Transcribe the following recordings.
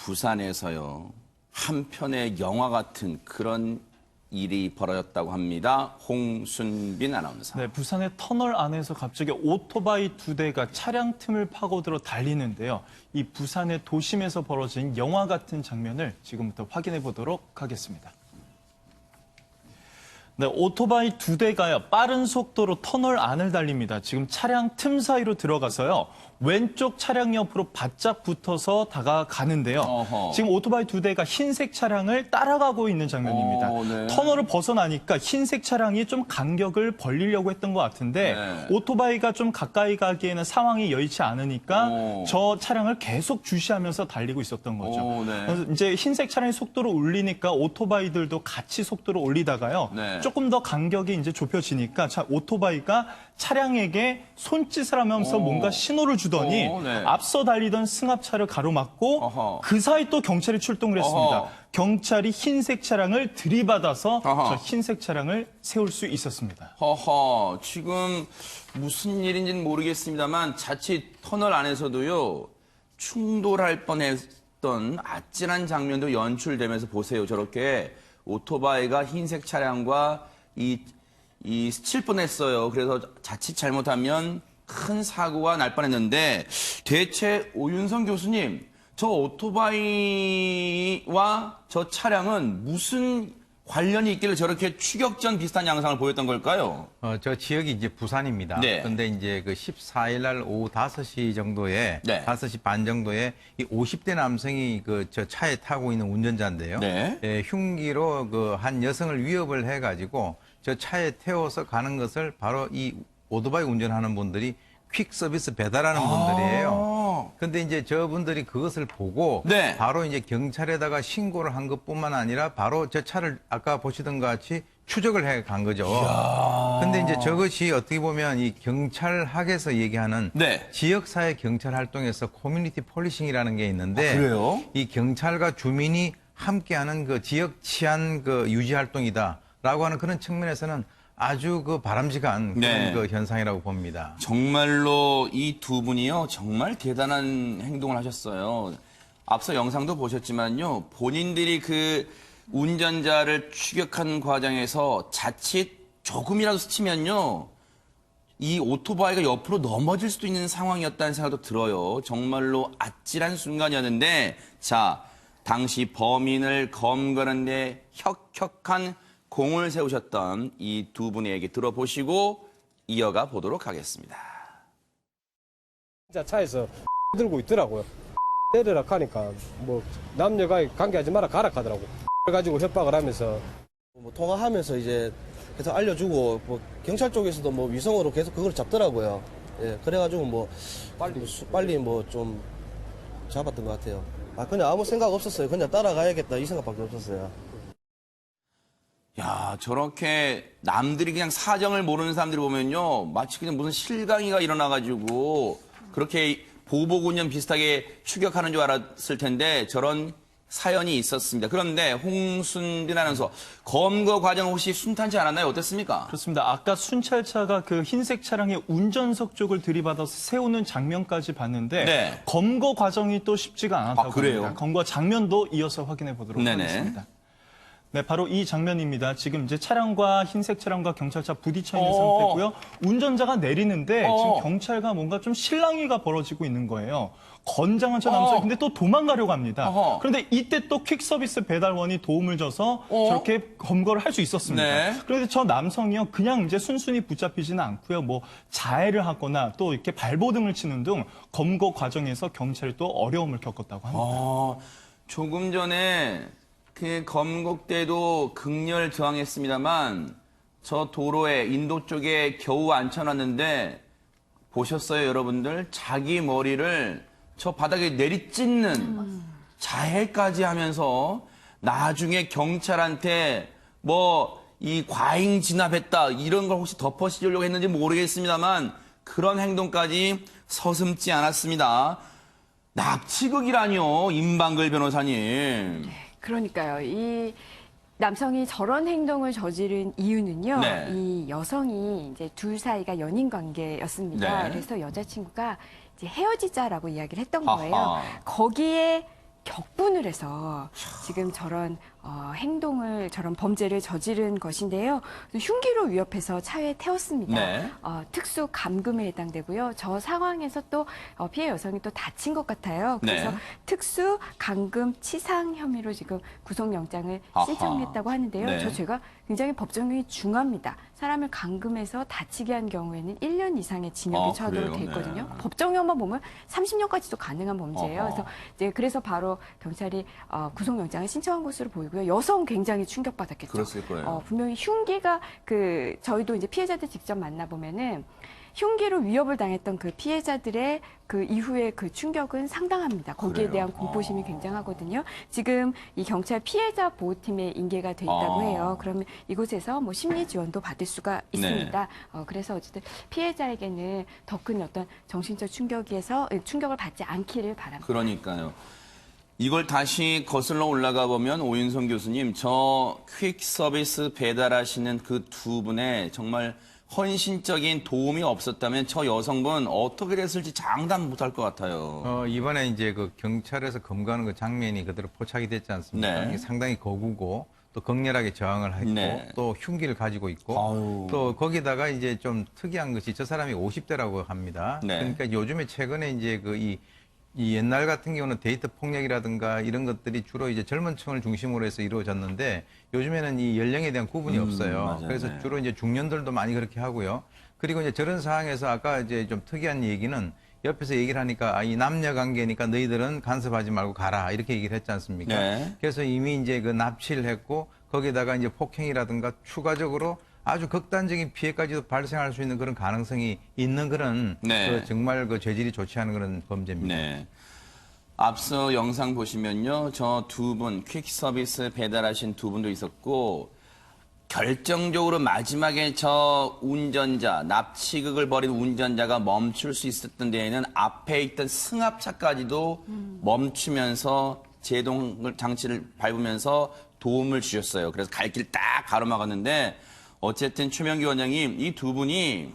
부산에서요. 한편의 영화 같은 그런 일이 벌어졌다고 합니다. 홍순빈 아나운서. 네, 부산의 터널 안에서 갑자기 오토바이 2대가 차량 틈을 파고들어 달리는데요. 이 부산의 도심에서 벌어진 영화 같은 장면을 지금부터 확인해 보도록 하겠습니다. 네, 오토바이 2대가요. 빠른 속도로 터널 안을 달립니다. 지금 차량 틈 사이로 들어가서요. 왼쪽 차량 옆으로 바짝 붙어서 다가가는데요. 어허. 지금 오토바이 2대가 흰색 차량을 따라가고 있는 장면입니다. 네. 터널을 벗어나니까 흰색 차량이 좀 간격을 벌리려고 했던 것 같은데 네. 오토바이가 좀 가까이 가기에는 상황이 여의치 않으니까 저 차량을 계속 주시하면서 달리고 있었던 거죠. 네. 그래서 이제 흰색 차량이 속도를 올리니까 오토바이들도 같이 속도를 올리다가요. 네. 조금 더 간격이 이제 좁혀지니까 오토바이가 차량에게 손짓을 하면서 뭔가 신호를 주더니 네. 앞서 달리던 승합차를 가로막고 어허. 그 사이 또 경찰이 출동을 했습니다. 어허. 경찰이 흰색 차량을 들이받아서 어허. 저 흰색 차량을 세울 수 있었습니다. 허허, 지금 무슨 일인지는 모르겠습니다만 자칫 터널 안에서도요. 충돌할 뻔했던 아찔한 장면도 연출되면서 보세요. 저렇게 오토바이가 흰색 차량과 스칠 뻔했어요. 그래서 자칫 잘못하면 큰 사고가 날 뻔했는데 대체 오윤성 교수님, 저 오토바이와 저 차량은 무슨 관련이 있길래 저렇게 추격전 비슷한 양상을 보였던 걸까요? 저 지역이 이제 부산입니다. 네. 근데 이제 그 14일 날 오후 5시 정도에, 네. 5시 반 정도에 이 50대 남성이 그 저 차에 타고 있는 운전자인데요. 네. 흉기로 그 한 여성을 위협을 해가지고 저 차에 태워서 가는 것을 바로 이 오토바이 운전하는 분들이 퀵 서비스 배달하는 분들이에요. 근데 이제 저분들이 그것을 보고 네. 바로 이제 경찰에다가 신고를 한 것뿐만 아니라 바로 저 차를 아까 보시던 것 같이 추적을 해 간 거죠. 근데 이제 저것이 어떻게 보면 이 경찰학에서 얘기하는 네. 지역사회 경찰 활동에서 커뮤니티 폴리싱이라는 게 있는데 그래요? 이 경찰과 주민이 함께하는 그 지역 치안 그 유지 활동이다라고 하는 그런 측면에서는 아주 그 바람직한 네. 그런 그 현상이라고 봅니다. 정말로 이 두 분이요, 정말 대단한 행동을 하셨어요. 앞서 영상도 보셨지만요, 본인들이 그 운전자를 추격한 과정에서 자칫 조금이라도 스치면요, 이 오토바이가 옆으로 넘어질 수도 있는 상황이었다는 생각도 들어요. 정말로 아찔한 순간이었는데, 자, 당시 범인을 검거하는 데 혁혁한 공을 세우셨던 이 두 분의 얘기 들어보시고 이어가 보도록 하겠습니다. 진짜 차에서 들고 있더라고요. 때리라 하니까 뭐 남녀가 관계하지 마라 가라 하더라고. 그래가지고 협박을 하면서 뭐 통화하면서 이제 계속 알려주고 뭐 경찰 쪽에서도 뭐 위성으로 계속 그걸 잡더라고요. 예, 그래가지고 뭐 빨리 뭐 좀 잡았던 것 같아요. 그냥 아무 생각 없었어요. 그냥 따라가야겠다 이 생각밖에 없었어요. 야, 저렇게 남들이 그냥 사정을 모르는 사람들이 보면요, 마치 그냥 무슨 실강이가 일어나가지고 그렇게 보복운전 비슷하게 추격하는 줄 알았을 텐데 저런 사연이 있었습니다. 그런데 홍순빈 아나운서, 검거 과정 혹시 순탄치 않았나요? 어땠습니까? 그렇습니다. 아까 순찰차가 그 흰색 차량의 운전석 쪽을 들이받아서 세우는 장면까지 봤는데 네. 검거 과정이 또 쉽지가 않았다고 그래요? 합니다. 검거 장면도 이어서 확인해 보도록 네네. 하겠습니다. 네, 바로 이 장면입니다. 지금 이제 차량과 흰색 차량과 경찰차 부딪혀 있는 상태고요. 운전자가 내리는데 지금 경찰과 뭔가 좀 실랑이가 벌어지고 있는 거예요. 건장한 저 남성이 근데 또 도망가려고 합니다. 그런데 이때 또 퀵서비스 배달원이 도움을 줘서 저렇게 검거를 할 수 있었습니다. 네. 그런데 저 남성이요, 그냥 이제 순순히 붙잡히지는 않고요. 뭐 자해를 하거나 또 이렇게 발버둥을 치는 등 검거 과정에서 경찰이 또 어려움을 겪었다고 합니다. 조금 전에 그 검거 때도 극렬 저항했습니다만 저 도로에 인도 쪽에 겨우 앉혀놨는데 보셨어요, 여러분들? 자기 머리를 저 바닥에 내리찢는 자해까지 하면서 나중에 경찰한테 뭐 이 과잉 진압했다 이런 걸 혹시 덮어씌우려고 했는지 모르겠습니다만 그런 행동까지 서슴지 않았습니다. 납치극이라뇨, 임방글 변호사님. 그러니까요. 이 남성이 저런 행동을 저지른 이유는요. 네. 이 여성이 이제 둘 사이가 연인 관계였습니다. 네. 그래서 여자친구가 이제 헤어지자라고 이야기를 했던 아하. 거예요. 거기에 격분을 해서 지금 저런 저런 범죄를 저지른 것인데요. 흉기로 위협해서 차에 태웠습니다. 네. 특수 감금에 해당되고요. 저 상황에서 또 피해 여성이 또 다친 것 같아요. 그래서 네. 특수 감금 치상 혐의로 지금 구속영장을 아하. 신청했다고 하는데요. 네. 저 죄가 굉장히 법정형이 중합니다. 사람을 감금해서 다치게 한 경우에는 1년 이상의 징역이 처하도록 그래요? 돼 있거든요. 네. 법정형만 보면 30년까지도 가능한 범죄예요. 어허. 그래서 바로 경찰이 구속영장을 신청한 것으로 보이고요. 여성 굉장히 충격받았겠죠. 그랬을 거예요. 분명히 흉기가 저희도 이제 피해자들 직접 만나보면은 흉기로 위협을 당했던 그 피해자들의 그 이후에 그 충격은 상당합니다. 거기에 그래요? 대한 공포심이 굉장하거든요. 지금 이 경찰 피해자 보호팀에 인계가 돼 있다고 해요. 그러면 이곳에서 뭐 심리 지원도 받을 수가 있습니다. 그래서 어쨌든 피해자에게는 더 큰 어떤 정신적 충격을 받지 않기를 바랍니다. 그러니까요. 이걸 다시 거슬러 올라가 보면 오윤성 교수님, 저 퀵 서비스 배달하시는 그 두 분의 정말 헌신적인 도움이 없었다면 저 여성분 어떻게 됐을지 장담 못할 것 같아요. 이번에 이제 그 경찰에서 검거하는 그 장면이 그대로 포착이 됐지 않습니까? 네. 이게 상당히 거구고 또 격렬하게 저항을 했고 네. 또 흉기를 가지고 있고 아유. 또 거기다가 이제 좀 특이한 것이 저 사람이 50대라고 합니다. 네. 그러니까 요즘에 최근에 이제 이 옛날 같은 경우는 데이트 폭력이라든가 이런 것들이 주로 이제 젊은 층을 중심으로 해서 이루어졌는데 요즘에는 이 연령에 대한 구분이 없어요. 맞아요. 그래서 네. 주로 이제 중년들도 많이 그렇게 하고요. 그리고 이제 저런 상황에서 아까 이제 좀 특이한 얘기는 옆에서 얘기를 하니까 이 남녀 관계니까 너희들은 간섭하지 말고 가라 이렇게 얘기를 했지 않습니까? 네. 그래서 이미 이제 그 납치를 했고 거기다가 이제 폭행이라든가 추가적으로 아주 극단적인 피해까지도 발생할 수 있는 그런 가능성이 있는 그런 네. 그 정말 그 죄질이 좋지 않은 그런 범죄입니다. 네. 앞서 영상 보시면요. 저 두 분, 퀵 서비스 배달하신 두 분도 있었고, 결정적으로 마지막에 저 운전자, 납치극을 벌인 운전자가 멈출 수 있었던 데에는 앞에 있던 승합차까지도 멈추면서 제동 장치를 밟으면서 도움을 주셨어요. 그래서 갈 길 딱 가로막았는데, 어쨌든 최명기 원장님, 이 두 분이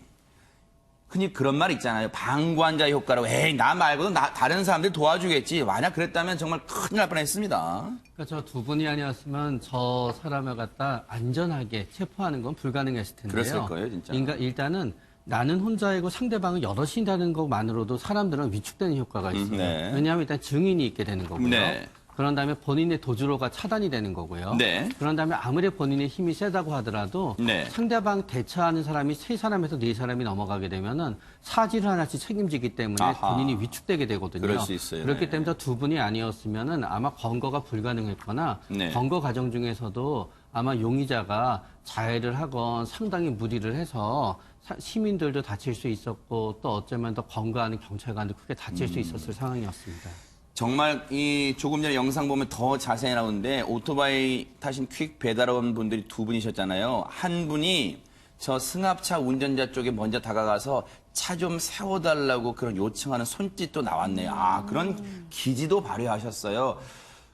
흔히 그런 말 있잖아요. 방관자 효과라고. 에이, 나 말고도 다른 사람들 도와주겠지. 만약 그랬다면 정말 큰일 날 뻔했습니다. 그러니까 저 두 분이 아니었으면 저 사람을 갖다 안전하게 체포하는 건 불가능했을 텐데요. 그랬을 거예요, 진짜. 그러니까 일단은 나는 혼자이고 상대방은 여럿이라는 것만으로도 사람들은 위축되는 효과가 있어요. 네. 왜냐하면 일단 증인이 있게 되는 거고요. 네. 그런 다음에 본인의 도주로가 차단이 되는 거고요. 네. 그런 다음에 아무리 본인의 힘이 세다고 하더라도 네. 상대방 대처하는 사람이 세 사람에서 네 사람이 넘어가게 되면은 사지를 하나씩 책임지기 때문에 아하. 본인이 위축되게 되거든요. 그럴 수 있어요. 그렇기 네. 때문에 저 두 분이 아니었으면은 아마 검거가 불가능했거나 네. 검거 과정 중에서도 아마 용의자가 자해를 하건 상당히 무리를 해서 시민들도 다칠 수 있었고 또 어쩌면 더 검거하는 경찰관도 크게 다칠 수 있었을 상황이었습니다. 정말 이 조금 전에 영상 보면 더 자세히 나오는데 오토바이 타신 퀵 배달원 분들이 두 분이셨잖아요. 한 분이 저 승합차 운전자 쪽에 먼저 다가가서 차 좀 세워달라고 그런 요청하는 손짓도 나왔네요. 아, 그런 기지도 발휘하셨어요.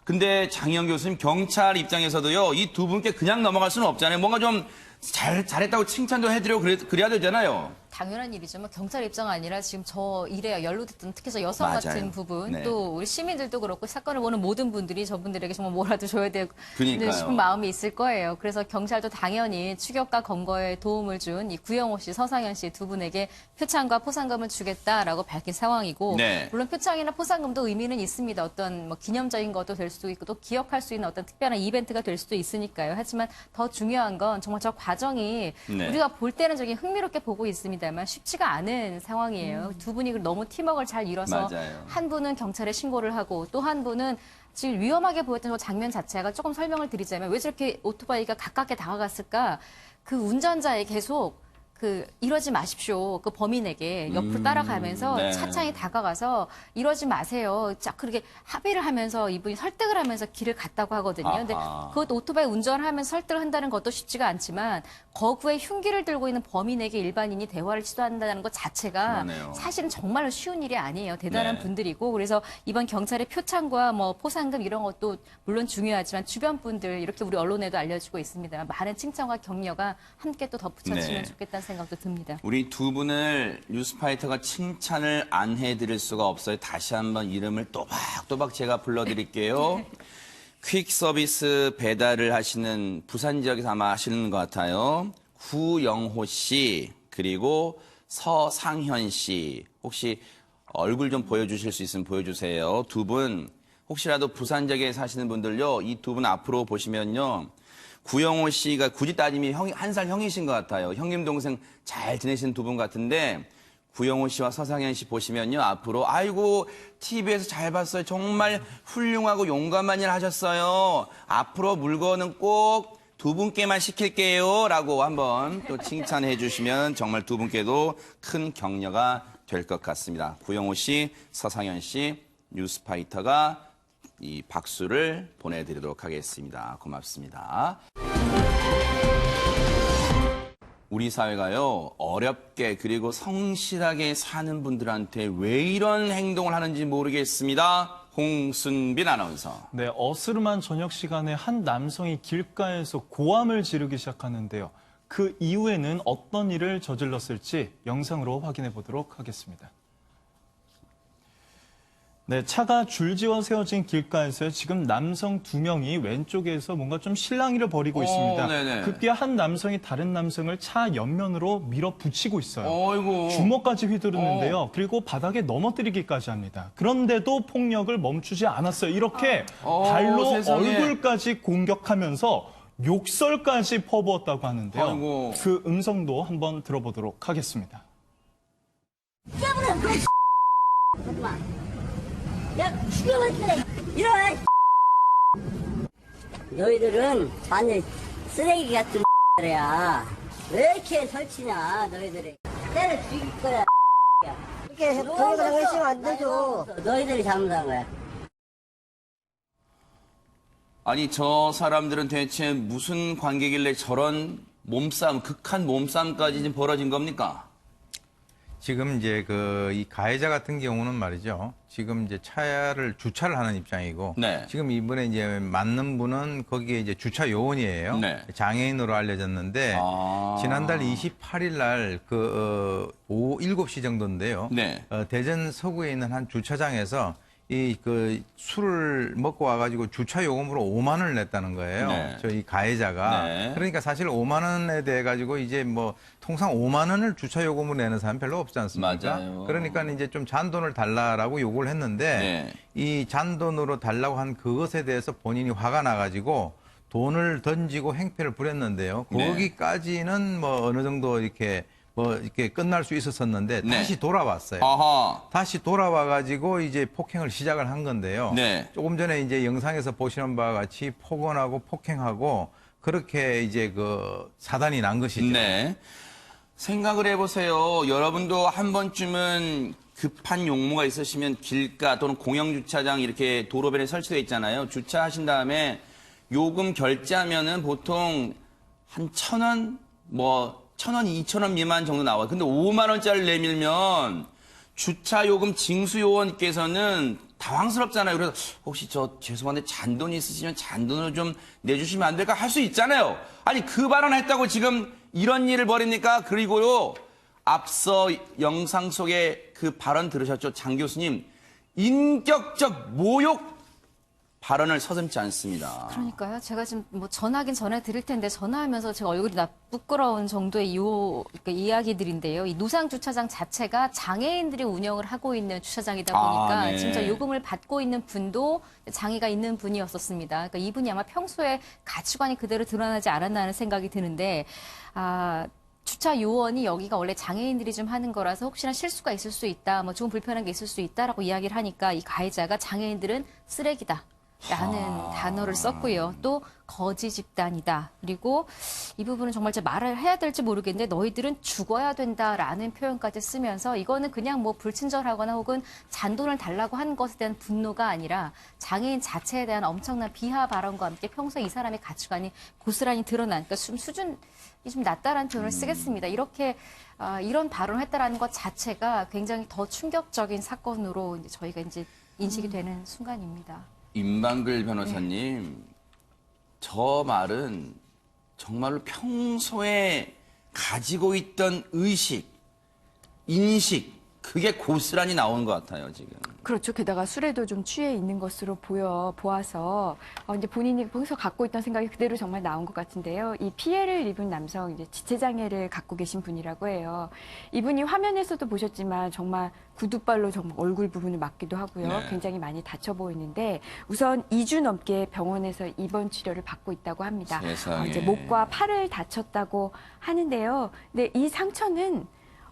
근데 장희영 교수님, 경찰 입장에서도요, 이 두 분께 그냥 넘어갈 수는 없잖아요. 뭔가 좀 잘했다고 칭찬도 해드리고 그래야 되잖아요. 당연한 일이지만 경찰 입장 아니라 지금 저 일에 연루됐던 특히 저 여성 맞아요. 같은 부분 네. 또 우리 시민들도 그렇고 사건을 보는 모든 분들이 저분들에게 정말 뭐라도 줘야 되고 그러니까요. 싶은 마음이 있을 거예요. 그래서 경찰도 당연히 추격과 검거에 도움을 준 이 구영호 씨, 서상현 씨 두 분에게 표창과 포상금을 주겠다라고 밝힌 상황이고 네. 물론 표창이나 포상금도 의미는 있습니다. 어떤 뭐 기념적인 것도 될 수도 있고 또 기억할 수 있는 어떤 특별한 이벤트가 될 수도 있으니까요. 하지만 더 중요한 건 정말 저 과정이 네. 우리가 볼 때는 저기 흥미롭게 보고 있습니다만 쉽지가 않은 상황이에요. 두 분이 너무 팀워크를 잘 이뤄서 맞아요. 한 분은 경찰에 신고를 하고 또 한 분은 지금 위험하게 보였던 저 장면 자체가 조금 설명을 드리자면 왜 저렇게 오토바이가 가깝게 다가갔을까? 그 운전자에 계속 이러지 마십시오. 그 범인에게 옆으로 따라가면서 네. 차창에 다가가서 이러지 마세요. 자, 그렇게 합의를 하면서 이분이 설득을 하면서 길을 갔다고 하거든요. 근데 아하. 그것도 오토바이 운전을 하면서 설득을 한다는 것도 쉽지가 않지만 거구에 흉기를 들고 있는 범인에게 일반인이 대화를 시도한다는 것 자체가 그러네요. 사실은 정말로 쉬운 일이 아니에요. 대단한 네. 분들이고 그래서 이번 경찰의 표창과 뭐 포상금 이런 것도 물론 중요하지만 주변 분들 이렇게 우리 언론에도 알려지고 있습니다. 많은 칭찬과 격려가 함께 또 덧붙여지면 네. 좋겠다는 생각도 듭니다. 우리 두 분을 뉴스파이터가 칭찬을 안 해드릴 수가 없어요. 다시 한번 이름을 또박또박 제가 불러드릴게요. 퀵 서비스 배달을 하시는 부산 지역에서 아마 하시는 것 같아요. 구영호 씨 그리고 서상현 씨. 혹시 얼굴 좀 보여주실 수 있으면 보여주세요. 두 분 혹시라도 부산 지역에 사시는 분들요. 이 두 분 앞으로 보시면요. 구영호 씨가 굳이 따지면 한 살 형이신 것 같아요. 형님 동생 잘 지내시는 두 분 같은데 구영호 씨와 서상현 씨 보시면요. 앞으로 아이고 TV에서 잘 봤어요. 정말 훌륭하고 용감한 일 하셨어요. 앞으로 물건은 꼭 두 분께만 시킬게요. 라고 한번 또 칭찬해 주시면 정말 두 분께도 큰 격려가 될 것 같습니다. 구영호 씨, 서상현 씨, 뉴스파이터가 이 박수를 보내드리도록 하겠습니다. 고맙습니다. 우리 사회가요, 어렵게 그리고 성실하게 사는 분들한테 왜 이런 행동을 하는지 모르겠습니다. 홍순빈 아나운서. 네, 어스름한 저녁 시간에 한 남성이 길가에서 고함을 지르기 시작하는데요. 그 이후에는 어떤 일을 저질렀을지 영상으로 확인해 보도록 하겠습니다. 네, 차가 줄지어 세워진 길가에서 지금 남성 2명이 왼쪽에서 뭔가 좀 실랑이를 벌이고 있습니다. 네네. 급기야 한 남성이 다른 남성을 차 옆면으로 밀어붙이고 있어요. 어이구. 주먹까지 휘두르는데요. 그리고 바닥에 넘어뜨리기까지 합니다. 그런데도 폭력을 멈추지 않았어요. 이렇게 발로 세상에. 얼굴까지 공격하면서 욕설까지 퍼부었다고 하는데요. 아이고. 그 음성도 한번 들어보도록 하겠습니다. 야, 죽여버렸어. 일어나. 너희들은 완전 쓰레기 같은 야. 왜 이렇게 설치냐, 너희들이. 때려 죽일 거야. 이렇게 동영상 해주면 안 되죠. 너희들이 잘못한 거야. 아니 저 사람들은 대체 무슨 관계길래 저런 몸싸움, 극한 몸싸움까지 지금 벌어진 겁니까? 지금 이제 이 가해자 같은 경우는 말이죠. 지금 이제 차를 주차를 하는 입장이고, 네. 지금 이번에 이제 맞는 분은 거기에 이제 주차 요원이에요. 네. 장애인으로 알려졌는데, 지난달 28일 날 오후 7시 정도인데요. 네. 대전 서구에 있는 한 주차장에서 술을 먹고 와가지고 주차 요금으로 5만 원을 냈다는 거예요. 네. 저희 가해자가. 네. 그러니까 사실 5만 원에 대해 가지고 이제 통상 5만 원을 주차 요금으로 내는 사람 별로 없지 않습니까? 맞아요. 그러니까 이제 좀 잔돈을 달라라고 요구를 했는데 네. 이 잔돈으로 달라고 한 그것에 대해서 본인이 화가 나가지고 돈을 던지고 행패를 부렸는데요. 네. 거기까지는 어느 정도 이렇게 끝날 수 있었었는데 네. 다시 돌아왔어요. 아하. 다시 돌아와가지고 이제 폭행을 시작을 한 건데요. 네. 조금 전에 이제 영상에서 보시는 바와 같이 폭언하고 폭행하고 그렇게 이제 사단이 난 것이죠. 네. 생각을 해보세요. 여러분도 한 번쯤은 급한 용무가 있으시면 길가 또는 공영주차장 이렇게 도로변에 설치되어 있잖아요. 주차하신 다음에 요금 결제하면은 보통 한 1,000원, 1,000원, 2,000원 미만 정도 나와요. 근데 5만 원짜리를 내밀면 주차 요금 징수 요원께서는 당황스럽잖아요. 그래서 혹시 죄송한데 잔돈이 있으시면 잔돈을 좀 내주시면 안 될까 할 수 있잖아요. 아니 그 발언했다고 지금 이런 일을 벌입니까? 그리고요 앞서 영상 속에 그 발언 들으셨죠? 장 교수님 인격적 모욕 발언을 서슴지 않습니다. 그러니까요. 제가 지금 전화긴 전해 드릴 텐데 전화하면서 제가 얼굴이 부끄러운 정도의 그러니까 이야기들인데요. 이 노상 주차장 자체가 장애인들이 운영을 하고 있는 주차장이다 보니까 네. 진짜 요금을 받고 있는 분도 장애가 있는 분이었었습니다. 그러니까 이분이 아마 평소에 가치관이 그대로 드러나지 않았나 하는 생각이 드는데 주차 요원이 여기가 원래 장애인들이 좀 하는 거라서 혹시나 실수가 있을 수 있다, 좀 불편한 게 있을 수 있다라고 이야기를 하니까 이 가해자가 장애인들은 쓰레기다. 라는 단어를 썼고요. 또 거지 집단이다. 그리고 이 부분은 정말 제 말을 해야 될지 모르겠는데 너희들은 죽어야 된다라는 표현까지 쓰면서 이거는 그냥 불친절하거나 혹은 잔돈을 달라고 한 것에 대한 분노가 아니라 장애인 자체에 대한 엄청난 비하 발언과 함께 평소에 이 사람의 가치관이 고스란히 드러난 그러니까 수준이 좀 낮다라는 표현을 쓰겠습니다. 이렇게 이런 발언을 했다라는 것 자체가 굉장히 더 충격적인 사건으로 저희가 이제 인식이 되는 순간입니다. 임방글 변호사님, 저 말은 정말로 평소에 가지고 있던 의식, 인식, 그게 고스란히 나오는 것 같아요, 지금. 그렇죠. 게다가 술에도 좀 취해 있는 것으로 보아서 이제 본인이 거기서 갖고 있던 생각이 그대로 정말 나온 것 같은데요. 이 피해를 입은 남성, 이제 지체장애를 갖고 계신 분이라고 해요. 이분이 화면에서도 보셨지만 정말 구두발로 정말 얼굴 부분을 맞기도 하고요. 네. 굉장히 많이 다쳐 보이는데 우선 2주 넘게 병원에서 입원 치료를 받고 있다고 합니다. 세상에. 이제 목과 팔을 다쳤다고 하는데요. 근데 이 상처는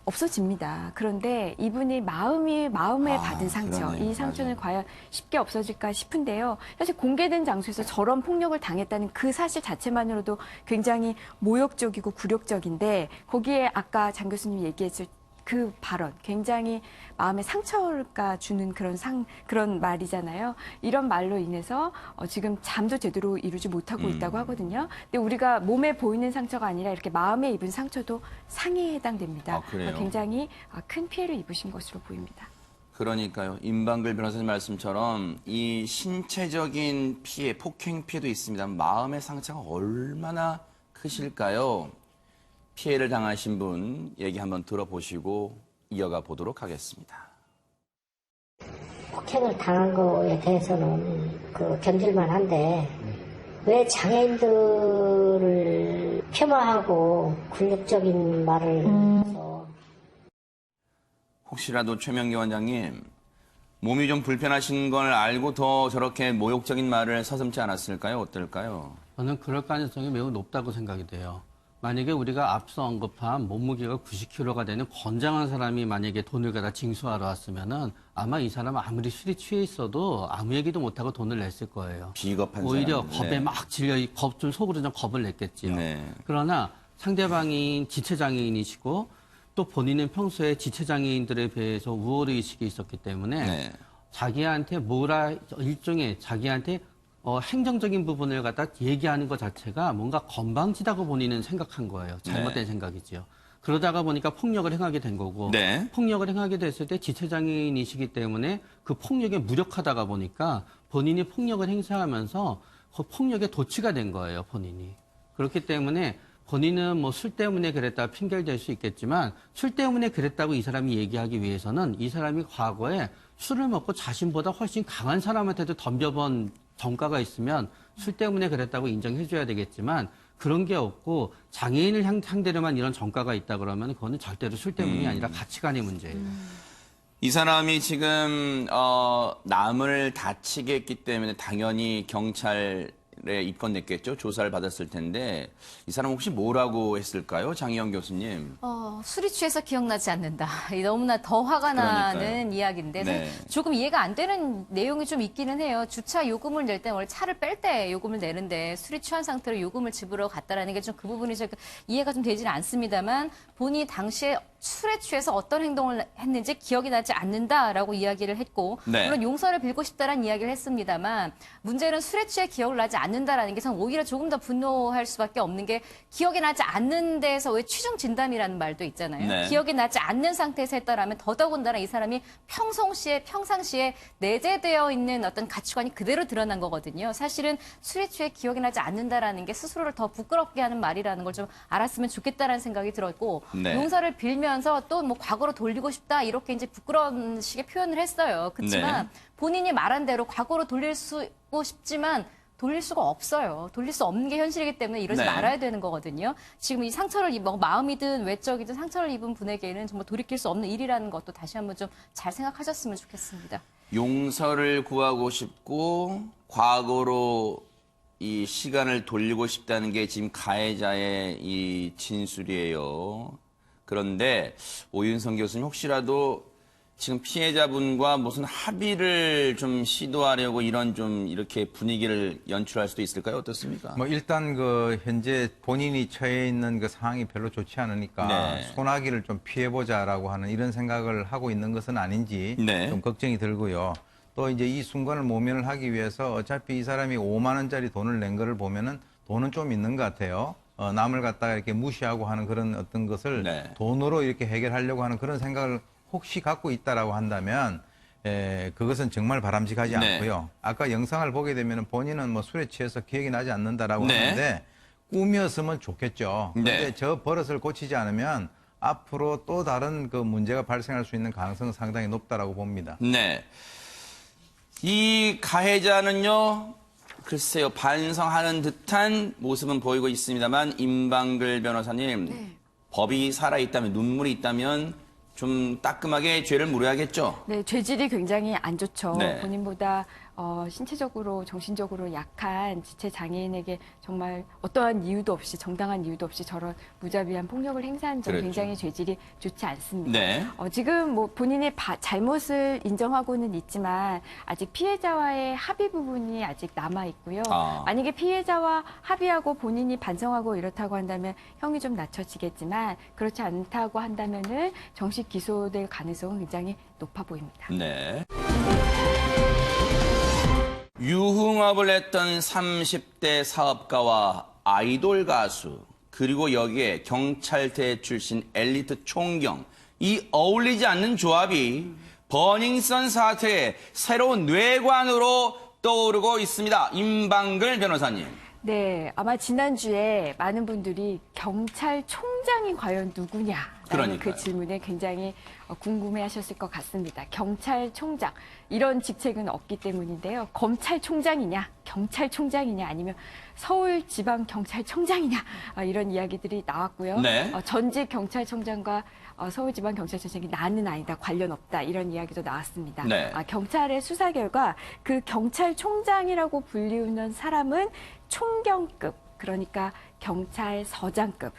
없어집니다. 그런데 이분이 마음에 받은 상처, 그러네요. 이 상처는 맞아요. 과연 쉽게 없어질까 싶은데요. 사실 공개된 장소에서 저런 폭력을 당했다는 그 사실 자체만으로도 굉장히 모욕적이고 굴욕적인데 거기에 아까 장 교수님 얘기했을 그 발언, 굉장히 마음에 상처가 주는 그런 말이잖아요. 이런 말로 인해서 지금 잠도 제대로 이루지 못하고 있다고 하거든요. 근데 우리가 몸에 보이는 상처가 아니라 이렇게 마음에 입은 상처도 상해에 해당됩니다. 아, 그래요? 굉장히 큰 피해를 입으신 것으로 보입니다. 그러니까요. 임방글 변호사님 말씀처럼 이 신체적인 피해, 폭행 피해도 있습니다. 마음의 상처가 얼마나 크실까요? 피해를 당하신 분 얘기 한번 들어보시고 이어가 보도록 하겠습니다. 폭행을 당한 거에 대해서는 견딜만 한데 왜 장애인들을 폄하하고 굴욕적인 말을 해서 혹시라도 최명기 원장님 몸이 좀 불편하신 걸 알고 더 저렇게 모욕적인 말을 서슴지 않았을까요? 어떨까요? 저는 그럴 가능성이 매우 높다고 생각이 돼요. 만약에 우리가 앞서 언급한 몸무게가 90kg가 되는 건장한 사람이 만약에 돈을 갖다 징수하러 왔으면은 아마 이 사람은 아무리 술이 취해 있어도 아무 얘기도 못하고 돈을 냈을 거예요. 비겁한 오히려 사람. 겁에 네. 막 질려, 좀 속으로 좀 겁을 냈겠지요. 네. 그러나 상대방인 지체장애인이시고 또 본인은 평소에 지체장애인들에 비해서 우월의식이 있었기 때문에 네. 자기한테 일종의 자기한테 행정적인 부분을 갖다 얘기하는 것 자체가 뭔가 건방지다고 본인은 생각한 거예요. 잘못된 생각이지요. 그러다가 보니까 폭력을 행하게 된 거고 네. 폭력을 행하게 됐을 때 지체장애인이시기 때문에 그 폭력에 무력하다가 보니까 본인이 폭력을 행사하면서 그 폭력에 도취가 된 거예요. 본인이. 그렇기 때문에 본인은 뭐 술 때문에 그랬다 핑계를 댈 수 있겠지만 술 때문에 그랬다고 이 사람이 얘기하기 위해서는 이 사람이 과거에 술을 먹고 자신보다 훨씬 강한 사람한테도 덤벼본 전과가 있으면 술 때문에 그랬다고 인정해줘야 되겠지만 그런 게 없고 장애인을 상대로만 이런 전과가 있다 그러면 그거는 절대로 술 때문이 아니라 가치관의 문제예요. 이 사람이 지금 남을 다치게 했기 때문에 당연히 경찰에 입건됐겠죠. 조사를 받았을 텐데 이 사람 혹시 뭐라고 했을까요? 장희영 교수님. 술이 취해서 기억나지 않는다. 너무나 더 화가 나는 그러니까요. 이야기인데 네. 조금 이해가 안 되는 내용이 좀 있기는 해요. 주차 요금을 낼 때 원래 차를 뺄 때 요금을 내는데 술이 취한 상태로 요금을 지불하러 갔다라는 게 좀 그 부분이 좀 이해가 좀 되지는 않습니다만 본인이 당시에 술에 취해서 어떤 행동을 했는지 기억이 나지 않는다라고 이야기를 했고 네. 물론 용서를 빌고 싶다라는 이야기를 했습니다만 문제는 술에 취해 기억을 나지 않는다라는 게 저는 오히려 조금 더 분노할 수밖에 없는 게 기억이 나지 않는 데에서 왜 취중 진담이라는 말도 있잖아요. 네. 기억이 나지 않는 상태에서 했다라면 더더군다나 이 사람이 평상시에 내재되어 있는 어떤 가치관이 그대로 드러난 거거든요. 사실은 술에 취해 기억이 나지 않는다라는 게 스스로를 더 부끄럽게 하는 말이라는 걸 좀 알았으면 좋겠다라는 생각이 들었고 네. 용서를 빌면서 또 뭐 과거로 돌리고 싶다 이렇게 이제 부끄러운 식의 표현을 했어요. 그렇지만 네. 본인이 말한 대로 과거로 돌리고 싶지만 돌릴 수가 없어요. 돌릴 수 없는 게 현실이기 때문에 이러지 네. 말아야 되는 거거든요. 지금 이 상처를 마음이든 외적이든 상처를 입은 분에게는 정말 돌이킬 수 없는 일이라는 것도 다시 한번 좀 잘 생각하셨으면 좋겠습니다. 용서를 구하고 싶고 과거로 이 시간을 돌리고 싶다는 게 지금 가해자의 이 진술이에요. 그런데 오윤성 교수님 혹시라도 지금 피해자분과 무슨 합의를 좀 시도하려고 이런 좀 이렇게 분위기를 연출할 수도 있을까요? 어떻습니까? 뭐 일단 현재 본인이 처해 있는 그 상황이 별로 좋지 않으니까 네. 소나기를 좀 피해보자라고 하는 이런 생각을 하고 있는 것은 아닌지 네. 좀 걱정이 들고요. 또 이제 이 순간을 모면을 하기 위해서 어차피 이 사람이 5만 원짜리 돈을 낸 거를 보면은 돈은 좀 있는 것 같아요. 남을 갖다가 이렇게 무시하고 하는 그런 어떤 것을 네. 돈으로 이렇게 해결하려고 하는 그런 생각을 혹시 갖고 있다라고 한다면 그것은 정말 바람직하지 네. 않고요. 아까 영상을 보게 되면 본인은 뭐 술에 취해서 기억이 나지 않는다라고 네. 하는데 꿈이었으면 좋겠죠. 그런데 네. 저 버릇을 고치지 않으면 앞으로 또 다른 그 문제가 발생할 수 있는 가능성은 상당히 높다라고 봅니다. 네. 이 가해자는요, 글쎄요, 반성하는 듯한 모습은 보이고 있습니다만, 임방글 변호사님, 법이 살아있다면, 눈물이 있다면, 좀 따끔하게 죄를 물어야겠죠? 네, 죄질이 굉장히 안 좋죠. 네. 본인보다 신체적으로, 정신적으로 약한 지체 장애인에게 정말 어떠한 이유도 없이, 정당한 이유도 없이 저런 무자비한 폭력을 행사한 점 그렇죠. 굉장히 죄질이 좋지 않습니다. 네. 지금 뭐 본인의 잘못을 인정하고는 있지만 아직 피해자와의 합의 부분이 아직 남아 있고요. 만약에 피해자와 합의하고 본인이 반성하고 이렇다고 한다면 형이 좀 낮춰지겠지만 그렇지 않다고 한다면은 정식 기소될 가능성은 굉장히 높아 보입니다. 네. 유흥업을 했던 30대 사업가와 아이돌 가수, 그리고 여기에 경찰대 출신 엘리트 총경, 이 어울리지 않는 조합이 버닝썬 사태의 새로운 뇌관으로 떠오르고 있습니다. 임방글 변호사님. 네, 아마 지난주에 많은 분들이 경찰총장이 과연 누구냐라는 그러니까요. 그 질문에 굉장히 궁금해하셨을 것 같습니다. 경찰총장, 이런 직책은 없기 때문인데요. 검찰총장이냐, 경찰총장이냐, 아니면 서울지방경찰청장이냐, 이런 이야기들이 나왔고요. 네. 전직 경찰청장과 서울지방경찰청장이 나는 아니다, 관련 없다, 이런 이야기도 나왔습니다. 네. 경찰의 수사 결과 그 경찰총장이라고 불리우는 사람은 총경급, 그러니까 경찰서장급,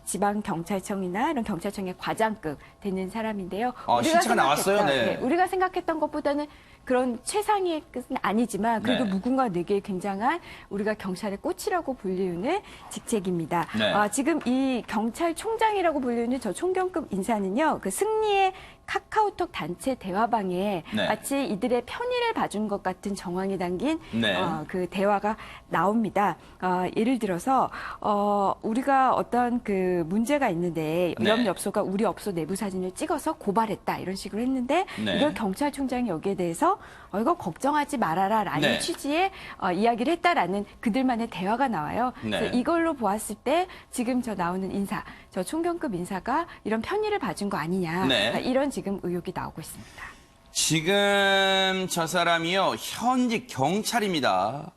지방경찰청이나 이런 경찰청의 과장급 되는 사람인데요. 실체가 나왔어요? 네. 우리가 생각했던 것보다는 그런 최상위의 끝은 아니지만 그래도 네. 무궁화 네개의 굉장한 우리가 경찰의 꽃이라고 불리우는 직책입니다. 네. 지금 이 경찰총장이라고 불리우는 저 총경급 인사는요, 그 승리의 카카오톡 단체 대화방에 네. 마치 이들의 편의를 봐준 것 같은 정황이 담긴 네. 그 대화가 나옵니다. 예를 들어서 우리가 어떤 그 문제가 있는데 네. 염 엽소가 우리 업소 내부 사진을 찍어서 고발했다, 이런 식으로 했는데 네. 이걸 경찰총장이 여기에 대해서 이거 걱정하지 말아라라는 네. 취지의 이야기를 했다라는 그들만의 대화가 나와요. 네. 그래서 이걸로 보았을 때 지금 저 나오는 인사, 저 총경급 인사가 이런 편의를 봐준 거 아니냐, 네. 이런 지금 의혹이 나오고 있습니다. 지금 저 사람이요, 현직 경찰입니다.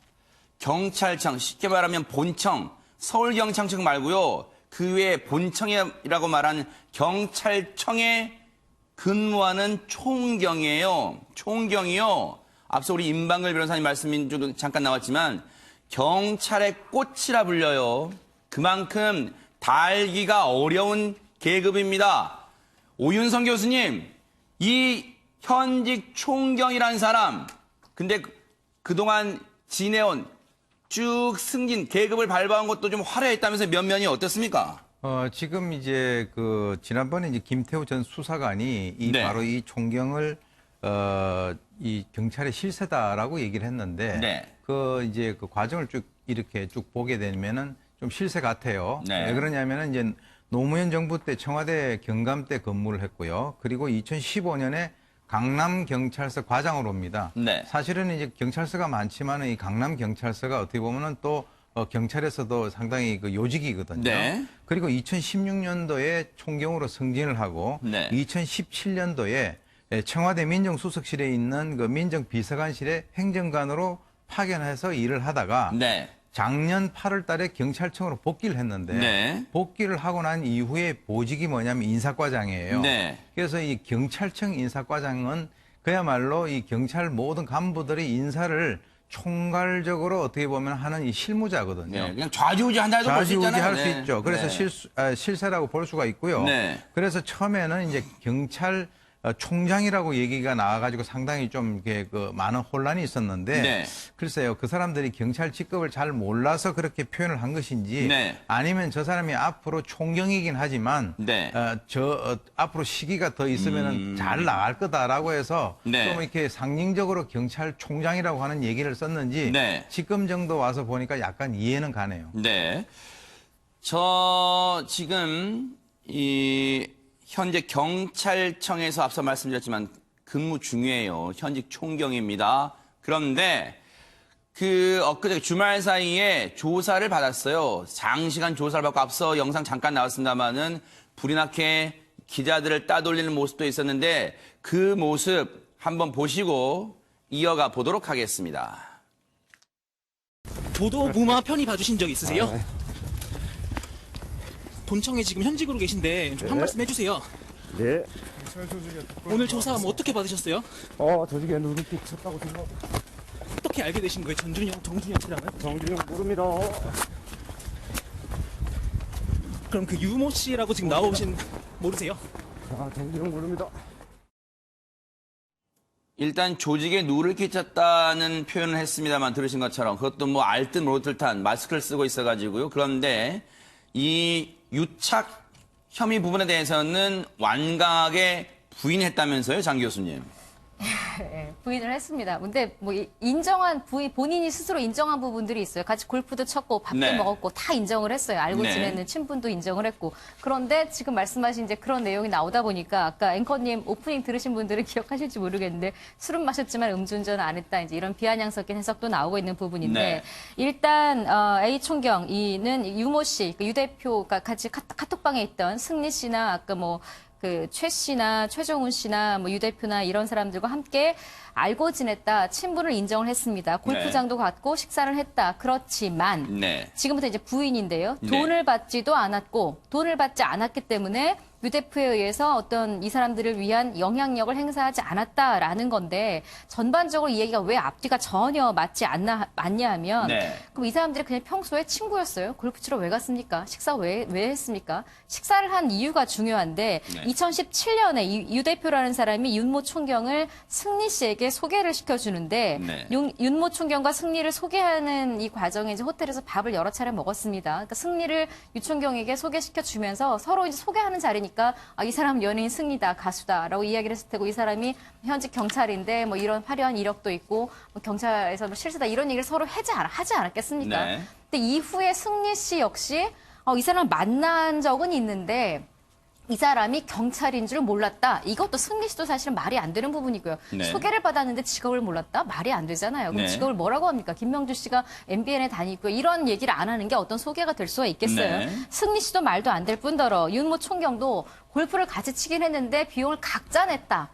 경찰청, 쉽게 말하면 본청, 서울경찰청 말고요, 그 외에 본청이라고 말하는 경찰청에 근무하는 총경이에요. 총경이요. 앞서 우리 임방글 변호사님 말씀인 줄 잠깐 나왔지만 경찰의 꽃이라 불려요. 그만큼 달기가 어려운 계급입니다. 오윤성 교수님, 이 현직 총경이라는 사람, 근데 그동안 지내온 쭉 승진, 계급을 밟아온 것도 좀 화려했다면서 면면이 어떻습니까? 지금 이제 지난번에 이제 김태우 전 수사관이 네. 바로 이 총경을 이 경찰의 실세다라고 얘기를 했는데 네. 이제 그 과정을 쭉 이렇게 쭉 보게 되면은 좀 실세 같아요. 네. 왜 그러냐면은 이제 노무현 정부 때 청와대 경감 때 근무를 했고요. 그리고 2015년에 강남경찰서 과장으로 옵니다. 네. 사실은 이제 경찰서가 많지만은 이 강남경찰서가 어떻게 보면은 또 경찰에서도 상당히 그 요직이거든요. 네. 그리고 2016년도에 총경으로 승진을 하고 네. 2017년도에 청와대 민정수석실에 있는 그 민정비서관실의 행정관으로 파견해서 일을 하다가 네. 작년 8월 달에 경찰청으로 복귀를 했는데 네. 복귀를 하고 난 이후에 보직이 뭐냐면 인사과장이에요. 네. 그래서 이 경찰청 인사과장은 그야말로 이 경찰 모든 간부들의 인사를 총괄적으로 어떻게 보면 하는 이 실무자거든요. 네. 그냥 좌지우지한다 해도 볼 수 있잖아요. 좌지우지할 수 네. 있죠. 그래서 네. 실세라고 볼 수가 있고요. 네. 그래서 처음에는 이제 경찰 총장이라고 얘기가 나와가지고 상당히 좀 이렇게 많은 혼란이 있었는데 네. 글쎄요, 그 사람들이 경찰 직급을 잘 몰라서 그렇게 표현을 한 것인지 네. 아니면 저 사람이 앞으로 총경이긴 하지만 네. 앞으로 시기가 더 있으면 잘 나갈 거다라고 해서 네. 좀 이렇게 상징적으로 경찰총장이라고 하는 얘기를 썼는지 네. 지금 정도 와서 보니까 약간 이해는 가네요. 네. 지금 현재 경찰청에서 앞서 말씀드렸지만 근무 중이에요. 현직 총경입니다. 그런데 엊그제 주말 사이에 조사를 받았어요. 장시간 조사를 받고 앞서 영상 잠깐 나왔습니다만은 불이 나게 기자들을 따돌리는 모습도 있었는데 그 모습 한번 보시고 이어가 보도록 하겠습니다. 보도 무마 편히 봐주신 적 있으세요? 본청에 지금 현직으로 계신데 좀 한 말씀 해주세요. 네. 오늘 조사 뭐 어떻게 받으셨어요? 조직에 누를 끼쳤다고 생각. 어떻게 알게 되신 거예요? 정준영 씨랑은? 정준영 모릅니다. 그럼 그 유모 씨라고 지금 나오신 모르세요? 정준영 모릅니다. 일단 조직에 누를 끼쳤다는 표현을 했습니다만 들으신 것처럼 그것도 뭐 알듯 모를 듯한 마스크를 쓰고 있어가지고요. 그런데 이 유착 혐의 부분에 대해서는 완강하게 부인했다면서요, 장 교수님? 네, 부인을 했습니다. 근데 뭐 인정한 본인이 스스로 인정한 부분들이 있어요. 같이 골프도 쳤고 밥도 네. 먹었고 다 인정을 했어요. 알고 네. 지내는 친분도 인정을 했고. 그런데 지금 말씀하신 이제 그런 내용이 나오다 보니까 아까 앵커님 오프닝 들으신 분들은 기억하실지 모르겠는데 술은 마셨지만 음주운전은 안 했다. 이제 이런 비아냥 섞인 해석도 나오고 있는 부분인데 네. 일단 A 총경 이는 유모 씨, 유 대표가 같이 카톡방에 있던 승리 씨나 아까 뭐 최 씨나 최종훈 씨나 유 대표나 이런 사람들과 함께 알고 지냈다, 친분을 인정을 했습니다. 골프장도 갔고 식사를 했다. 그렇지만 네. 지금부터 이제 부인인데요. 네. 돈을 받지도 않았고 돈을 받지 않았기 때문에 유 대표에 의해서 어떤 이 사람들을 위한 영향력을 행사하지 않았다라는 건데 전반적으로 이 얘기가 왜 앞뒤가 전혀 맞지 않냐 하면 네. 그럼 이 사람들이 그냥 평소에 친구였어요. 골프 치러 왜 갔습니까? 식사 왜 했습니까? 식사를 한 이유가 중요한데 네. 2017년에 유 대표라는 사람이 윤모 총경을 승리 씨에게 소개를 시켜주는데 네. 윤모 총경과 승리를 소개하는 이 과정에 이제 호텔에서 밥을 여러 차례 먹었습니다. 그러니까 승리를 유 총경에게 소개시켜주면서 서로 이제 소개하는 자리니까 이 사람 연예인 승리다, 가수다라고 이야기를 했을 테고 이 사람이 현직 경찰인데 뭐 이런 화려한 이력도 있고 뭐 경찰에서 뭐 실세다 이런 얘기를 서로 하지 않았겠습니까? 네. 근데 이후에 승리 씨 역시 이 사람 만난 적은 있는데 이 사람이 경찰인 줄 몰랐다. 이것도 승리 씨도 사실은 말이 안 되는 부분이고요. 네. 소개를 받았는데 직업을 몰랐다? 말이 안 되잖아요. 그럼 네. 직업을 뭐라고 합니까? 김명주 씨가 MBN에 다니고 이런 얘기를 안 하는 게 어떤 소개가 될 수가 있겠어요. 네. 승리 씨도 말도 안 될 뿐더러 윤모 총경도 골프를 같이 치긴 했는데 비용을 각자 냈다.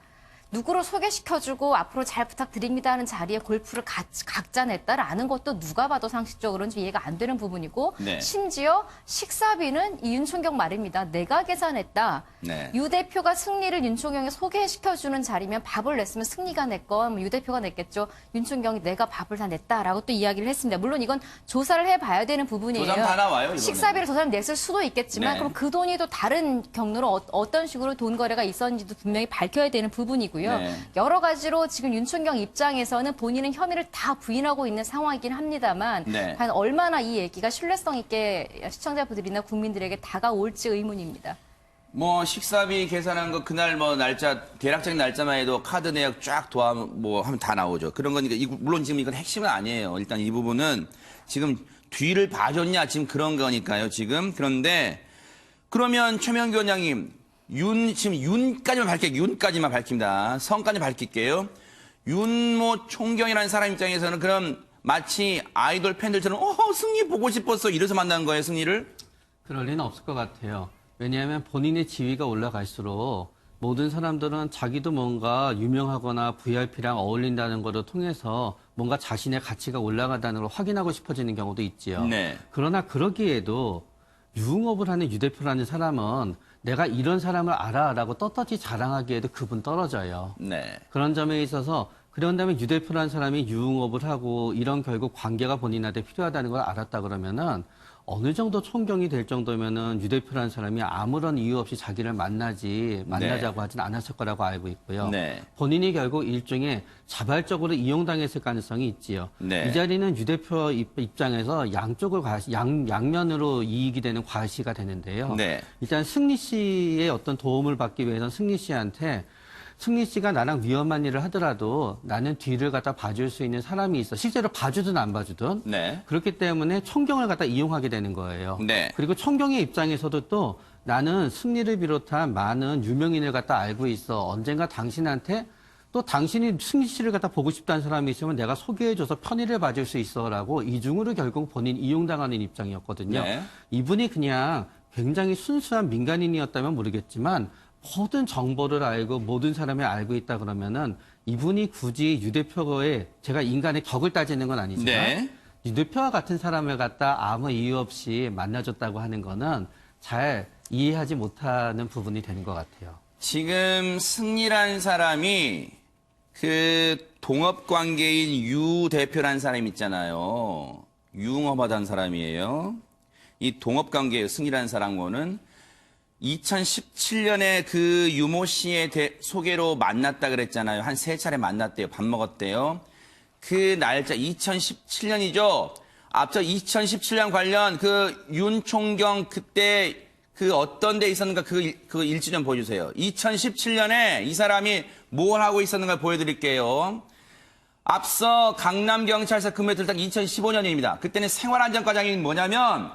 누구를 소개시켜주고 앞으로 잘 부탁드립니다 하는 자리에 골프를 각자 냈다라는 것도 누가 봐도 상식적으로는 좀 이해가 안 되는 부분이고 네. 심지어 식사비는 이 윤총경 말입니다. 내가 계산했다. 네. 유 대표가 승리를 윤총경에 소개시켜주는 자리면 밥을 냈으면 승리가 냈건 유 대표가 냈겠죠. 윤총경이 내가 밥을 다 냈다라고 또 이야기를 했습니다. 물론 이건 조사를 해봐야 되는 부분이에요. 조사는 다 나와요, 이거는. 식사비를 저 사람 냈을 수도 있겠지만 네. 그럼 그 돈이 또 다른 경로로 어떤 식으로 돈 거래가 있었는지도 분명히 밝혀야 되는 부분이고요. 네. 여러 가지로 지금 윤총경 입장에서는 본인은 혐의를 다 부인하고 있는 상황이긴 합니다만 네. 과연 얼마나 이 얘기가 신뢰성 있게 시청자분들이나 국민들에게 다가올지 의문입니다. 뭐 식사비 계산한 거 그날 뭐 날짜 대략적인 날짜만 해도 카드 내역 쫙 하면 다 나오죠. 그런 거니까 물론 지금 이건 핵심은 아니에요. 일단 이 부분은 지금 뒤를 봐줬냐 지금 그런 거니까요. 지금 그런데 그러면 최명규 원장님 지금 윤까지만 밝힙니다. 성까지 밝힐게요. 윤모 총경이라는 사람 입장에서는 그럼 마치 아이돌 팬들처럼 승리 보고 싶었어 이래서 만난 거예요, 승리를? 그럴 리는 없을 것 같아요. 왜냐하면 본인의 지위가 올라갈수록 모든 사람들은 자기도 뭔가 유명하거나 VIP랑 어울린다는 것을 통해서 뭔가 자신의 가치가 올라간다는 걸 확인하고 싶어지는 경우도 있지요. 네. 그러나 그러기에도 유흥업을 하는 유 대표라는 사람은 내가 이런 사람을 알아라고 떳떳이 자랑하기에도 그분 떨어져요. 네. 그런 점에 있어서 그런다면 유 대표라는 사람이 유흥업을 하고 이런 결국 관계가 본인한테 필요하다는 걸 알았다 그러면은 어느 정도 총경이 될 정도면은 유 대표라는 사람이 아무런 이유 없이 자기를 만나자고 하진 않았을 거라고 알고 있고요. 네. 본인이 결국 일종의 자발적으로 이용당했을 가능성이 있지요. 네. 이 자리는 유 대표 입장에서 양쪽을 양면으로 이익이 되는 과시가 되는데요. 네. 일단 승리 씨의 어떤 도움을 받기 위해서는 승리 씨한테 승리 씨가 나랑 위험한 일을 하더라도 나는 뒤를 갖다 봐줄 수 있는 사람이 있어. 실제로 봐주든 안 봐주든. 네. 그렇기 때문에 총경을 갖다 이용하게 되는 거예요. 네. 그리고 총경의 입장에서도 또 나는 승리를 비롯한 많은 유명인을 갖다 알고 있어. 언젠가 당신한테 또 당신이 승리 씨를 갖다 보고 싶다는 사람이 있으면 내가 소개해줘서 편의를 봐줄 수 있어라고 이중으로 결국 본인 이용당하는 입장이었거든요. 네. 이분이 그냥 굉장히 순수한 민간인이었다면 모르겠지만 모든 정보를 알고 모든 사람이 알고 있다 그러면은 이분이 굳이 유 대표의 제가 인간의 격을 따지는 건 아니지만 네. 유 대표와 같은 사람을 갖다 아무 이유 없이 만나줬다고 하는 거는 잘 이해하지 못하는 부분이 되는 것 같아요. 지금 승리란 사람이 그 동업 관계인 유 대표란 사람 있잖아요. 유흥업하던 사람이에요. 이 동업 관계의 승리란 사람과는 2017년에 그 유모 씨의 소개로 만났다 그랬잖아요. 한 3차례 만났대요. 밥 먹었대요. 그 날짜 2017년이죠. 앞서 2017년 관련 그 윤총경 그때 그 어떤 데 있었는가 그 일지 좀 보여주세요. 2017년에 이 사람이 뭘 하고 있었는가 보여드릴게요. 앞서 강남경찰서 근무했을 때 2015년입니다. 그때는 생활안전과장이 뭐냐면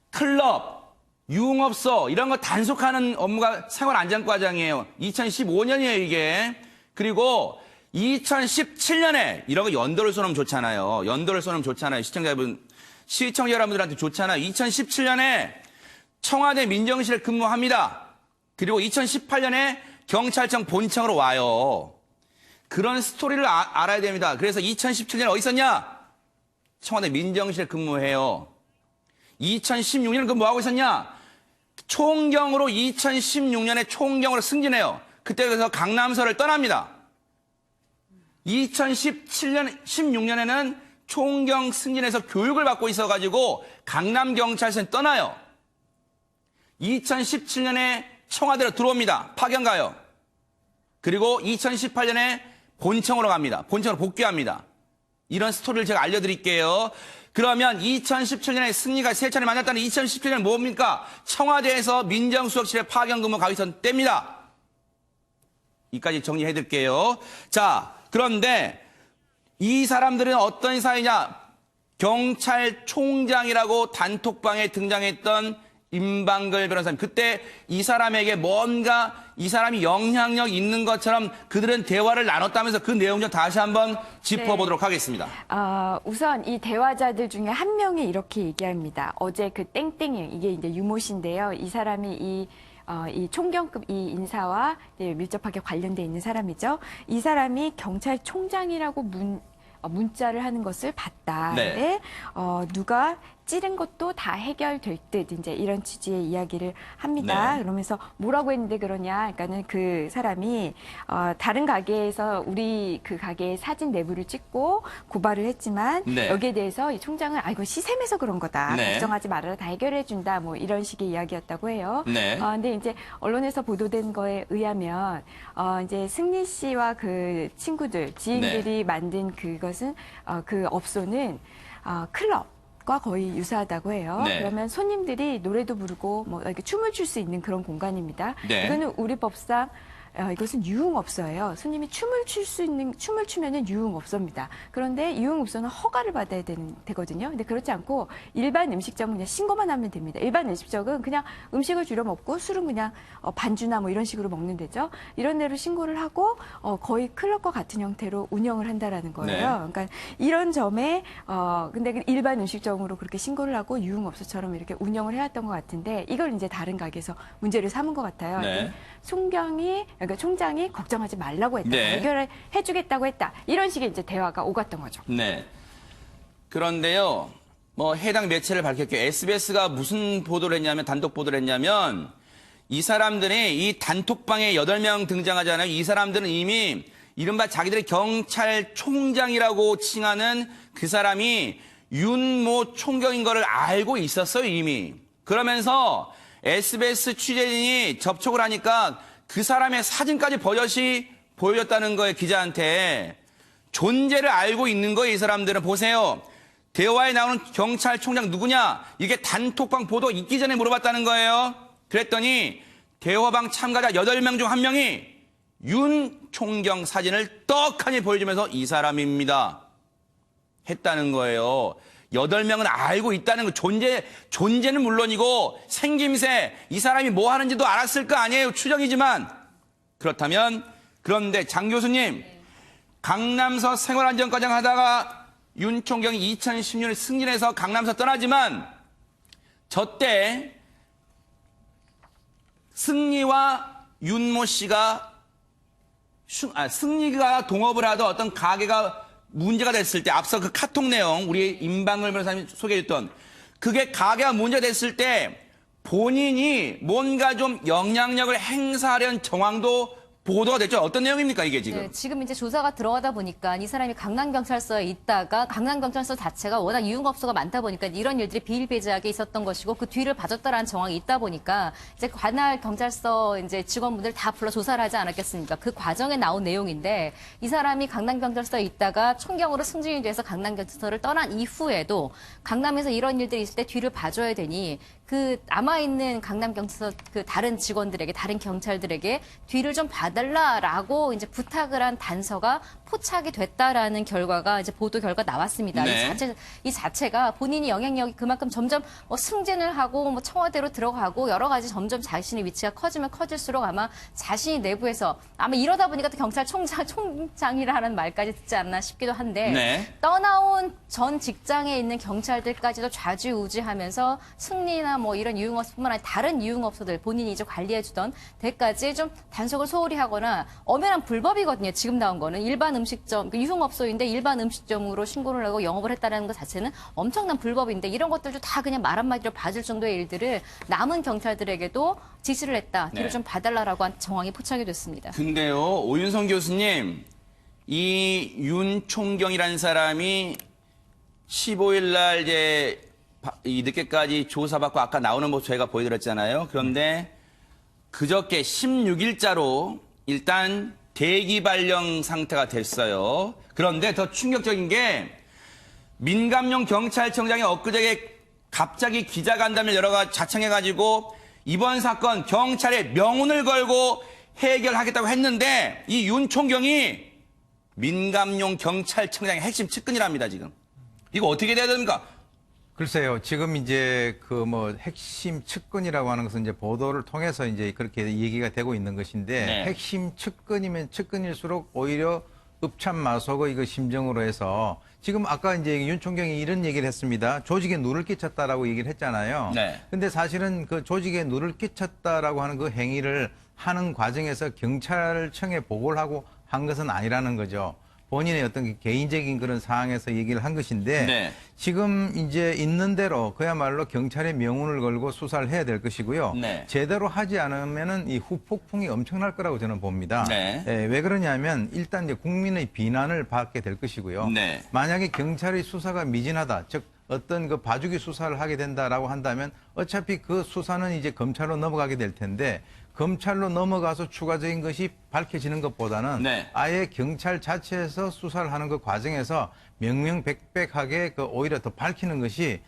클럽, 유흥업소 이런 거 단속하는 업무가 생활안전과장이에요. 2015년이에요 이게. 그리고 2017년에 이런 거 연도를 쏘면 좋잖아요. 연도를 쏘면 좋잖아요. 시청자 여러분들한테 좋잖아요. 2017년에 청와대 민정실에 근무합니다. 그리고 2018년에 경찰청 본청으로 와요. 그런 스토리를 알아야 됩니다. 그래서 2017년에 어디 있었냐? 청와대 민정실에 근무해요. 2016년에 그 뭐하고 있었냐? 총경으로 2016년에 총경으로 승진해요. 그때 그래서 강남서를 떠납니다. 16년에는 총경 승진해서 교육을 받고 있어가지고 강남경찰서에 떠나요. 2017년에 청와대로 들어옵니다. 파견 가요. 그리고 2018년에 본청으로 갑니다. 본청으로 복귀합니다. 이런 스토리를 제가 알려드릴게요. 그러면 2017년에 승리가 3차례 만났다는 2017년은 뭡니까? 청와대에서 민정수석실에 파견 근무 가기 전 때입니다. 이까지 정리해드릴게요. 자, 그런데 이 사람들은 어떤 사이냐? 경찰총장이라고 단톡방에 등장했던 임방글 변호사님. 그때 이 사람에게 뭔가 이 사람이 영향력 있는 것처럼 그들은 대화를 나눴다면서 그 내용 좀 다시 한번 짚어보도록 하겠습니다. 우선 이 대화자들 중에 한 명이 이렇게 얘기합니다. 어제 그 땡땡이, 이게 이제 유모 씨인데요. 이 사람이 이 총경급 이 인사와 밀접하게 관련돼 있는 사람이죠. 이 사람이 경찰총장이라고 문자를 하는 것을 봤다. 네. 근데 누가 찌른 것도 다 해결될 듯 이제 이런 취지의 이야기를 합니다. 네. 그러면서 뭐라고 했는데 그러냐? 그러니까는 그 사람이 다른 가게에서 우리 그 가게의 사진 내부를 찍고 고발을 했지만 네. 여기에 대해서 이 총장은 이거 시샘에서 그런 거다. 네. 걱정하지 말아라. 다 해결해 준다. 뭐 이런 식의 이야기였다고 해요. 네. 근데 이제 언론에서 보도된 거에 의하면 이제 승리 씨와 그 친구들, 지인들이 만든 그것은 그 업소는 클럽과 거의 유사하다고 해요. 네. 그러면 손님들이 노래도 부르고 뭐 이렇게 춤을 출 수 있는 그런 공간입니다. 네. 이거는 우리 법상 이것은 유흥업소예요. 손님이 춤을 추면은 유흥업소입니다. 그런데 유흥업소는 허가를 받아야 되거든요. 근데 그렇지 않고 일반 음식점은 그냥 신고만 하면 됩니다. 일반 음식점은 그냥 음식을 주려 먹고 술은 그냥 반주나 뭐 이런 식으로 먹는 데죠. 이런 데로 신고를 하고 거의 클럽과 같은 형태로 운영을 한다라는 거예요. 네. 그러니까 이런 점에 근데 일반 음식점으로 그렇게 신고를 하고 유흥업소처럼 이렇게 운영을 해왔던 것 같은데 이걸 이제 다른 가게에서 문제를 삼은 것 같아요. 네. 그러니까 총장이 걱정하지 말라고 했다. 네. 해결을 해주겠다고 했다. 이런 식의 이제 대화가 오갔던 거죠. 네. 그런데요, 뭐 해당 매체를 밝혔고요. SBS가 무슨 보도를 했냐면, 단독 보도를 했냐면, 이 사람들이 이 단톡방에 8명 등장하잖아요. 이 사람들은 이미 이른바 자기들의 경찰총장이라고 칭하는 그 사람이 윤모 총경인 거를 알고 있었어요, 이미. 그러면서 SBS 취재진이 접촉을 하니까 그 사람의 사진까지 버젓이 보여줬다는 거예요, 기자한테. 존재를 알고 있는 거예요, 이 사람들은. 보세요. 대화에 나오는 경찰총장 누구냐? 이게 단톡방 보도 있기 전에 물어봤다는 거예요. 그랬더니 대화방 참가자 8명 중 1명이 윤 총경 사진을 떡하니 보여주면서 이 사람입니다. 했다는 거예요. 8명은 알고 있다는 거. 존재는 물론이고 생김새, 이 사람이 뭐 하는지도 알았을 거 아니에요. 추정이지만. 그렇다면 그런데 장 교수님, 강남서 생활안전과장 하다가 윤 총경이 2010년에 승진해서 강남서 떠나지만 저 때 승리와 윤모 씨가 승리가 동업을 하던 어떤 가게가 문제가 됐을 때 앞서 그 카톡 내용 우리 임방글 변호사님 소개해줬던 그게 가게가 문제가 됐을 때 본인이 뭔가 좀 영향력을 행사하려는 정황도 보도가 됐죠. 어떤 내용입니까, 이게 지금? 네, 지금 이제 조사가 들어가다 보니까 이 사람이 강남경찰서에 있다가 강남경찰서 자체가 워낙 유흥업소가 많다 보니까 이런 일들이 비일비재하게 있었던 것이고 그 뒤를 봐줬다라는 정황이 있다 보니까 이제 관할 경찰서 이제 직원분들 다 불러 조사를 하지 않았겠습니까? 그 과정에 나온 내용인데 이 사람이 강남경찰서에 있다가 총경으로 승진이 돼서 강남경찰서를 떠난 이후에도 강남에서 이런 일들이 있을 때 뒤를 봐줘야 되니 그 남아있는 강남경찰서 그 다른 직원들에게 다른 경찰들에게 뒤를 좀 봐달라라고 이제 부탁을 한 단서가 포착이 됐다라는 결과가 이제 보도 결과 나왔습니다. 네. 이 자체가 본인이 영향력이 그만큼 점점 승진을 하고 청와대로 들어가고 여러 가지 점점 자신의 위치가 커지면 커질수록 아마 자신이 내부에서 아마 이러다 보니까 또 경찰총장이라는 말까지 듣지 않나 싶기도 한데 네. 떠나온 전 직장에 있는 경찰들까지도 좌지우지하면서 승리나 뭐 이런 유흥업소뿐만 아니라 다른 유흥업소들 본인이 이제 관리해주던 데까지 좀 단속을 소홀히 하거나 엄연한 불법이거든요. 지금 나온 거는 일반 음식점, 유흥업소인데 일반 음식점으로 신고를 하고 영업을 했다는 것 자체는 엄청난 불법인데 이런 것들도 다 그냥 말 한마디로 봐줄 정도의 일들을 남은 경찰들에게도 지시를 했다. 뒤를 네. 좀 봐달라라고 한 정황이 포착이 됐습니다. 근데요, 오윤성 교수님, 이 윤 총경이라는 사람이 15일 날 이제 이 늦게까지 조사받고 아까 나오는 모습 저희가 보여드렸잖아요. 그런데 그저께 16일자로 일단 대기 발령 상태가 됐어요. 그런데 더 충격적인 게 민감용 경찰청장이 엊그저께 갑자기 기자간담회를 여러 가지 자청해가지고 이번 사건 경찰에 명운을 걸고 해결하겠다고 했는데 이 윤 총경이 민감용 경찰청장의 핵심 측근이랍니다, 지금. 이거 어떻게 돼야 됩니까? 글쎄요, 지금 이제 그 뭐 핵심 측근이라고 하는 것은 이제 보도를 통해서 이제 그렇게 얘기가 되고 있는 것인데 네. 핵심 측근이면 측근일수록 오히려 읍참마속의 그 심정으로 해서 지금 아까 이제 윤 총경이 이런 얘기를 했습니다. 조직에 누를 끼쳤다라고 얘기를 했잖아요. 네. 근데 사실은 그 조직에 누를 끼쳤다라고 하는 그 행위를 하는 과정에서 경찰청에 보고를 하고 한 것은 아니라는 거죠. 본인의 어떤 개인적인 그런 상황에서 얘기를 한 것인데 네. 지금 이제 있는 대로 그야말로 경찰의 명운을 걸고 수사를 해야 될 것이고요. 네. 제대로 하지 않으면은 이 후폭풍이 엄청날 거라고 저는 봅니다. 네. 예, 왜 그러냐면 일단 이제 국민의 비난을 받게 될 것이고요. 네. 만약에 경찰의 수사가 미진하다, 즉 어떤 그 봐주기 수사를 하게 된다라고 한다면 어차피 그 수사는 이제 검찰로 넘어가게 될 텐데 검찰로 넘어가서 추가적인 것이 밝혀지는 것보다는 네. 아예 경찰 자체에서 수사를 하는 그 과정에서 명명백백하게 그 오히려 더 밝히는 것이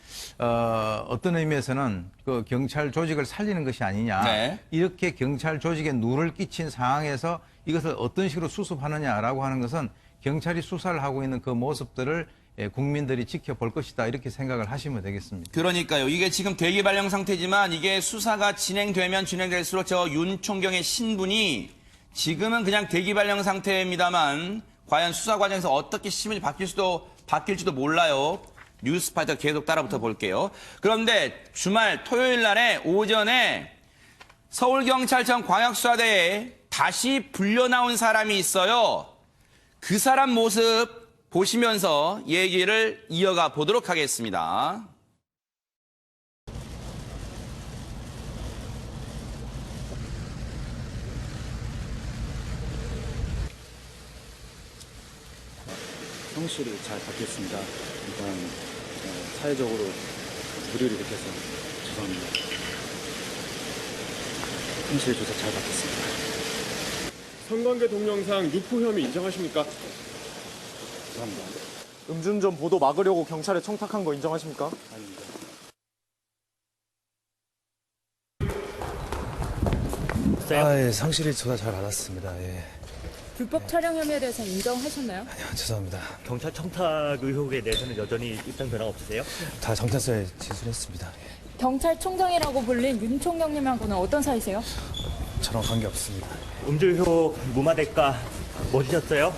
어떤 의미에서는 그 경찰 조직을 살리는 것이 아니냐. 네. 이렇게 경찰 조직에 누를 끼친 상황에서 이것을 어떤 식으로 수습하느냐라고 하는 것은 경찰이 수사를 하고 있는 그 모습들을 국민들이 지켜볼 것이다. 이렇게 생각을 하시면 되겠습니다. 그러니까요. 이게 지금 대기 발령 상태지만 이게 수사가 진행되면 진행될수록 저 윤 총경의 신분이 지금은 그냥 대기 발령 상태입니다만 과연 수사 과정에서 어떻게 신분이 바뀔지도 몰라요. 뉴스파이터 계속 따라붙어 볼게요. 그런데 주말 토요일 날에 오전에 서울경찰청 광역수사대에 다시 불려 나온 사람이 있어요. 그 사람 모습 보시면서 얘기를 이어가 보도록 하겠습니다. 성실히 잘 받겠습니다. 일단 사회적으로 무리를 일으켜서 죄송합니다. 성실히 조사 잘 받겠습니다. 성관계 동영상 유포 혐의 인정하십니까? 죄송합니다. 음주운전 보도 막으려고 경찰에 청탁한 거 인정하십니까? 아닙니다. 예, 성실히 조사 잘 받았습니다. 예. 불법 촬영 혐의에 대해서 인정하셨나요? 아니요, 죄송합니다. 경찰 청탁 의혹에 대해서는 여전히 입장 변화 없으세요? 다 경찰서에 진술했습니다. 예. 경찰총장이라고 불린 윤 총경님하고는 어떤 사이세요? 저랑 관계 없습니다. 음주효 무마 대가 뭐 주셨어요?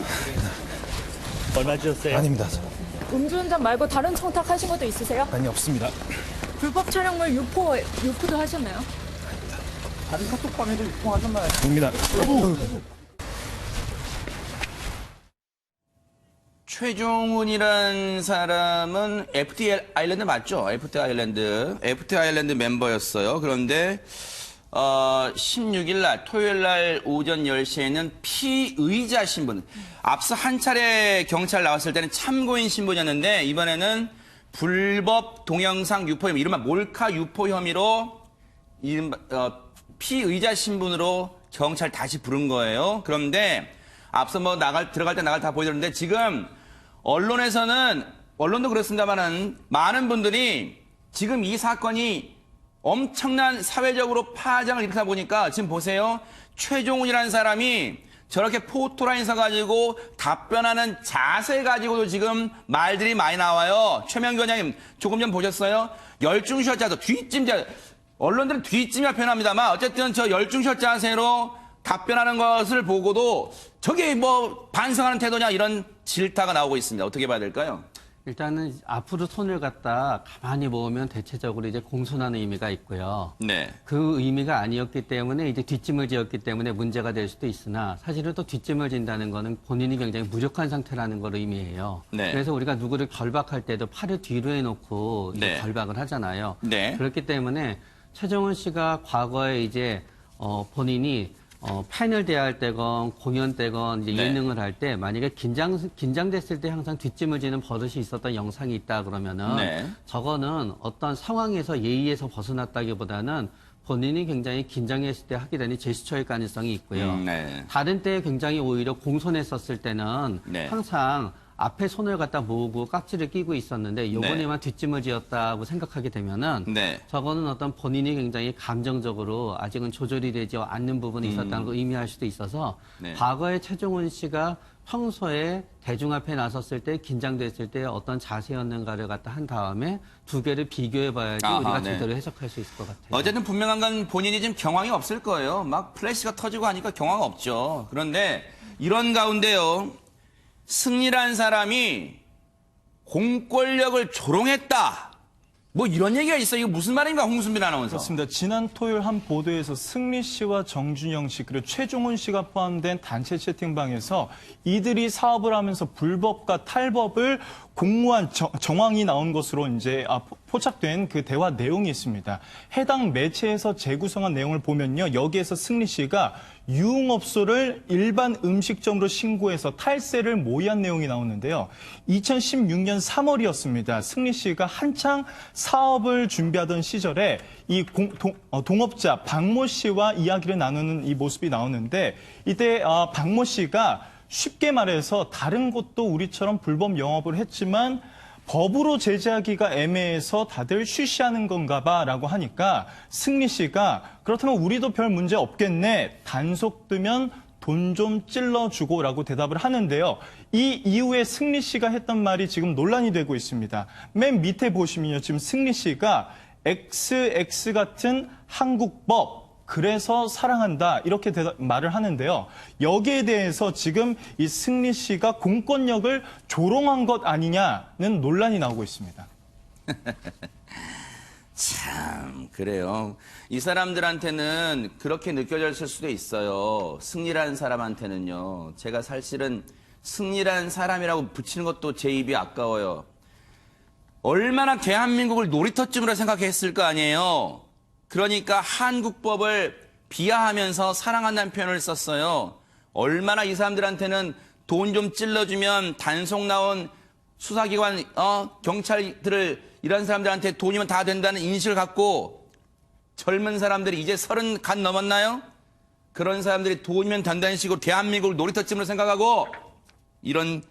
얼마 주셨어요? 아닙니다. 음주운전 말고 다른 청탁하신 것도 있으세요? 아니, 없습니다. 불법 촬영물 유포도 하셨나요? 다른 카톡방에도 유통하셨나요? 아닙니다. 최종훈이라는 사람은 FT 아일랜드 맞죠? FT 아일랜드 멤버였어요. 그런데 16일 날 토요일 날 오전 10시에는 피의자 신분. 앞서 한 차례 경찰 나왔을 때는 참고인 신분이었는데 이번에는 불법 동영상 유포 혐의, 이른바 몰카 유포 혐의로 피의자 신분으로 경찰 다시 부른 거예요. 그런데 앞서 뭐 들어갈 때 나갈 다 보여드렸는데 지금 언론도 그렇습니다만은 많은 분들이 지금 이 사건이 엄청난 사회적으로 파장을 일으키다 보니까 지금 보세요. 최종훈이라는 사람이 저렇게 포토라인 서가지고 답변하는 자세 가지고도 지금 말들이 많이 나와요. 최명규 원장님 조금 전 보셨어요? 열중샷 자세, 언론들은 뒷짐이라 표현합니다만 어쨌든 저 열중샷 자세로 답변하는 것을 보고도 저게 뭐 반성하는 태도냐 이런 질타가 나오고 있습니다. 어떻게 봐야 될까요? 일단은 앞으로 손을 갖다 가만히 모으면 대체적으로 이제 공손하는 의미가 있고요. 네. 그 의미가 아니었기 때문에 이제 뒷짐을 지었기 때문에 문제가 될 수도 있으나 사실은 또 뒷짐을 진다는 거는 본인이 굉장히 무력한 상태라는 걸 의미해요. 네. 그래서 우리가 누구를 결박할 때도 팔을 뒤로 해놓고 이제 네. 결박을 하잖아요. 네. 그렇기 때문에 최종훈 씨가 과거에 이제 본인이 팬을 대할 때건 공연 때건 이제 네. 예능을 할 때 만약에 긴장됐을 때 항상 뒷짐을 지는 버릇이 있었던 영상이 있다 그러면은 네. 저거는 어떤 상황에서 예의에서 벗어났다기보다는 본인이 굉장히 긴장했을 때 하게 되는 제스처일 가능성이 있고요. 네. 다른 때 굉장히 오히려 공손했었을 때는 네. 항상 앞에 손을 갖다 모으고 깍지를 끼고 있었는데 요번에만 뒷짐을 지었다고 생각하게 되면은 네. 저거는 어떤 본인이 굉장히 감정적으로 아직은 조절이 되지 않는 부분이 있었다는 걸 의미할 수도 있어서 네. 과거에 최종훈 씨가 평소에 대중 앞에 나섰을 때 긴장됐을 때 어떤 자세였는가를 갖다 한 다음에 두 개를 비교해 봐야지 아하, 우리가 네. 제대로 해석할 수 있을 것 같아요. 어쨌든 분명한 건 본인이 지금 경황이 없을 거예요. 막 플래시가 터지고 하니까 경황 없죠. 그런데 이런 가운데요. 승리란 사람이 공권력을 조롱했다. 뭐 이런 얘기가 있어요. 이거 무슨 말인가 홍순빈 아나운서. 그렇습니다. 지난 토요일 한 보도에서 승리 씨와 정준영 씨 그리고 최종훈 씨가 포함된 단체 채팅방에서 이들이 사업을 하면서 불법과 탈법을 공모한 정황이 나온 것으로 이제 포착된 그 대화 내용이 있습니다. 해당 매체에서 재구성한 내용을 보면요. 여기에서 승리 씨가 유흥업소를 일반 음식점으로 신고해서 탈세를 모의한 내용이 나오는데요. 2016년 3월이었습니다. 승리 씨가 한창 사업을 준비하던 시절에 이 동업자 박모 씨와 이야기를 나누는 이 모습이 나오는데 이때 박모 씨가 쉽게 말해서 다른 곳도 우리처럼 불법 영업을 했지만 법으로 제재하기가 애매해서 다들 쉬쉬하는 건가 봐라고 하니까 승리 씨가 그렇다면 우리도 별 문제 없겠네. 단속 뜨면 돈 좀 찔러주고라고 대답을 하는데요. 이 이후에 승리 씨가 했던 말이 지금 논란이 되고 있습니다. 맨 밑에 보시면요. 지금 승리 씨가 XX 같은 한국법 그래서 사랑한다 이렇게 말을 하는데요. 여기에 대해서 지금 이 승리 씨가 공권력을 조롱한 것 아니냐는 논란이 나오고 있습니다. 참 그래요. 이 사람들한테는 그렇게 느껴졌을 수도 있어요. 승리라는 사람한테는요. 제가 사실은 승리라는 사람이라고 붙이는 것도 제 입이 아까워요. 얼마나 대한민국을 놀이터쯤으로 생각했을 거 아니에요. 그러니까 한국법을 비하하면서 사랑한다는 표현을 썼어요. 얼마나 이 사람들한테는 돈 좀 찔러주면 단속 나온 수사기관, 경찰들을 이런 사람들한테 돈이면 다 된다는 인식을 갖고 젊은 사람들이 이제 30 간 넘었나요? 그런 사람들이 돈이면 된다는 식으로 대한민국을 놀이터쯤으로 생각하고 이런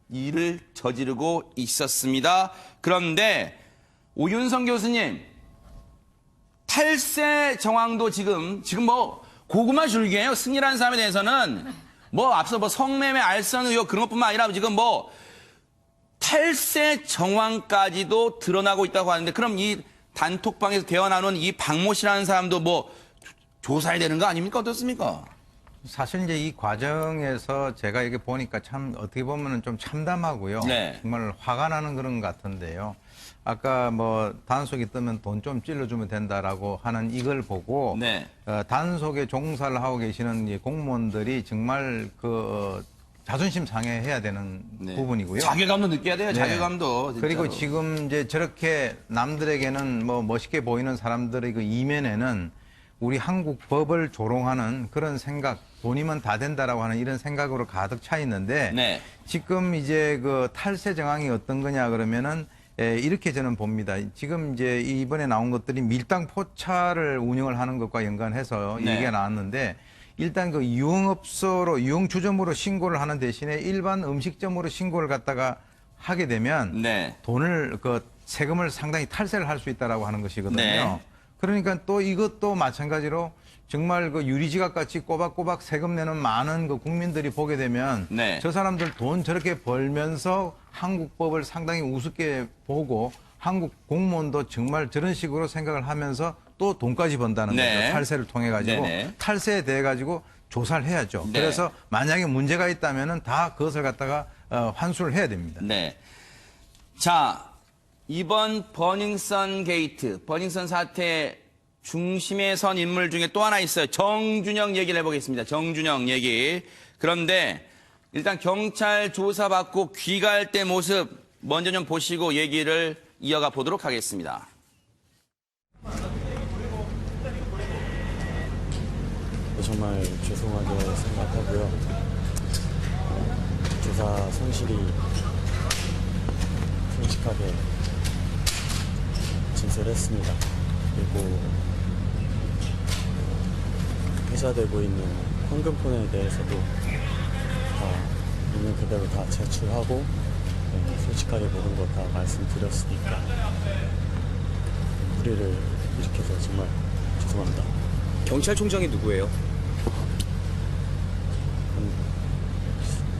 일을 저지르고 있었습니다. 그런데 오윤성 교수님, 탈세 정황도 지금 뭐 고구마 줄기예요. 승리라는 사람에 대해서는 뭐 앞서 뭐 성매매, 알선 의혹 그런 것뿐만 아니라 지금 뭐 탈세 정황까지도 드러나고 있다고 하는데 그럼 이 단톡방에서 대화 나눈 이 박모 씨라는 사람도 뭐 조사해야 되는 거 아닙니까? 어떻습니까? 사실 이제 이 과정에서 제가 이게 보니까 참 어떻게 보면은 좀 참담하고요. 네. 정말 화가 나는 그런 것 같은데요. 아까 뭐 단속이 뜨면 돈 좀 찔러주면 된다라고 하는 이걸 보고 네. 단속에 종사를 하고 계시는 이 공무원들이 정말 자존심 상해해야 되는 네. 부분이고요. 자괴감도 느껴야 돼요. 네. 자괴감도. 진짜로. 그리고 지금 이제 저렇게 남들에게는 뭐 멋있게 보이는 사람들의 그 이면에는 우리 한국 법을 조롱하는 그런 생각, 돈이면 다 된다라고 하는 이런 생각으로 가득 차 있는데 네. 지금 이제 그 탈세 정황이 어떤 거냐 그러면은 이렇게 저는 봅니다. 지금 이제 이번에 나온 것들이 밀당 포차를 운영을 하는 것과 연관해서 네. 얘기가 나왔는데 일단 그 유흥업소로 유흥주점으로 신고를 하는 대신에 일반 음식점으로 신고를 갖다가 하게 되면 네. 돈을 세금을 상당히 탈세를 할 수 있다라고 하는 것이거든요. 네. 그러니까 또 이것도 마찬가지로 정말 그 유리지갑 같이 꼬박꼬박 세금 내는 많은 그 국민들이 보게 되면 네. 저 사람들 돈 저렇게 벌면서 한국 법을 상당히 우습게 보고 한국 공무원도 정말 저런 식으로 생각을 하면서 또 돈까지 번다는 네. 거죠. 탈세를 통해 가지고 네네. 탈세에 대해 가지고 조사를 해야죠. 네. 그래서 만약에 문제가 있다면은 다 그것을 갖다가 환수를 해야 됩니다. 네. 자, 이번 버닝썬 게이트, 버닝썬 사태 중심에 선 인물 중에 또 하나 있어요. 정준영 얘기를 해보겠습니다. 정준영 얘기. 그런데 일단 경찰 조사받고 귀가할 때 모습 먼저 좀 보시고 얘기를 이어가 보도록 하겠습니다. 정말 죄송하게 생각하고요. 조사 성실히 솔직하게 진술했습니다. 그리고 회자되고 있는 황금폰에 대해서도 다 있는 그대로 다 제출하고 솔직하게 모든 것 다 말씀드렸으니까 우리를 일으켜서 정말 죄송합니다. 경찰총장이 누구예요?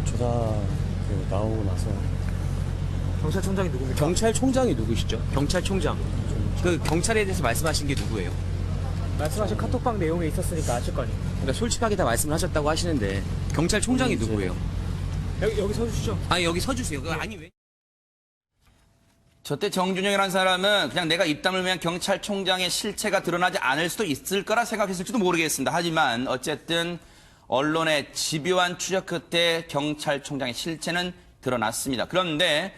조사 나오고 나서 경찰총장이 누굽니까? 경찰총장이 누구시죠? 경찰총장. 그 경찰에 대해서 말씀하신 게 누구예요? 말씀하신 카톡방 내용에 있었으니까 아실 거 아니에요. 그러니까 솔직하게 다 말씀을 하셨다고 하시는데 경찰총장이 누구예요? 여기 서주시죠. 아 여기 서주세요. 아니 왜? 저때 정준영이라는 사람은 그냥 내가 입 다물면 경찰총장의 실체가 드러나지 않을 수도 있을 거라 생각했을지도 모르겠습니다. 하지만 어쨌든 언론의 집요한 추적 끝에 경찰총장의 실체는 드러났습니다. 그런데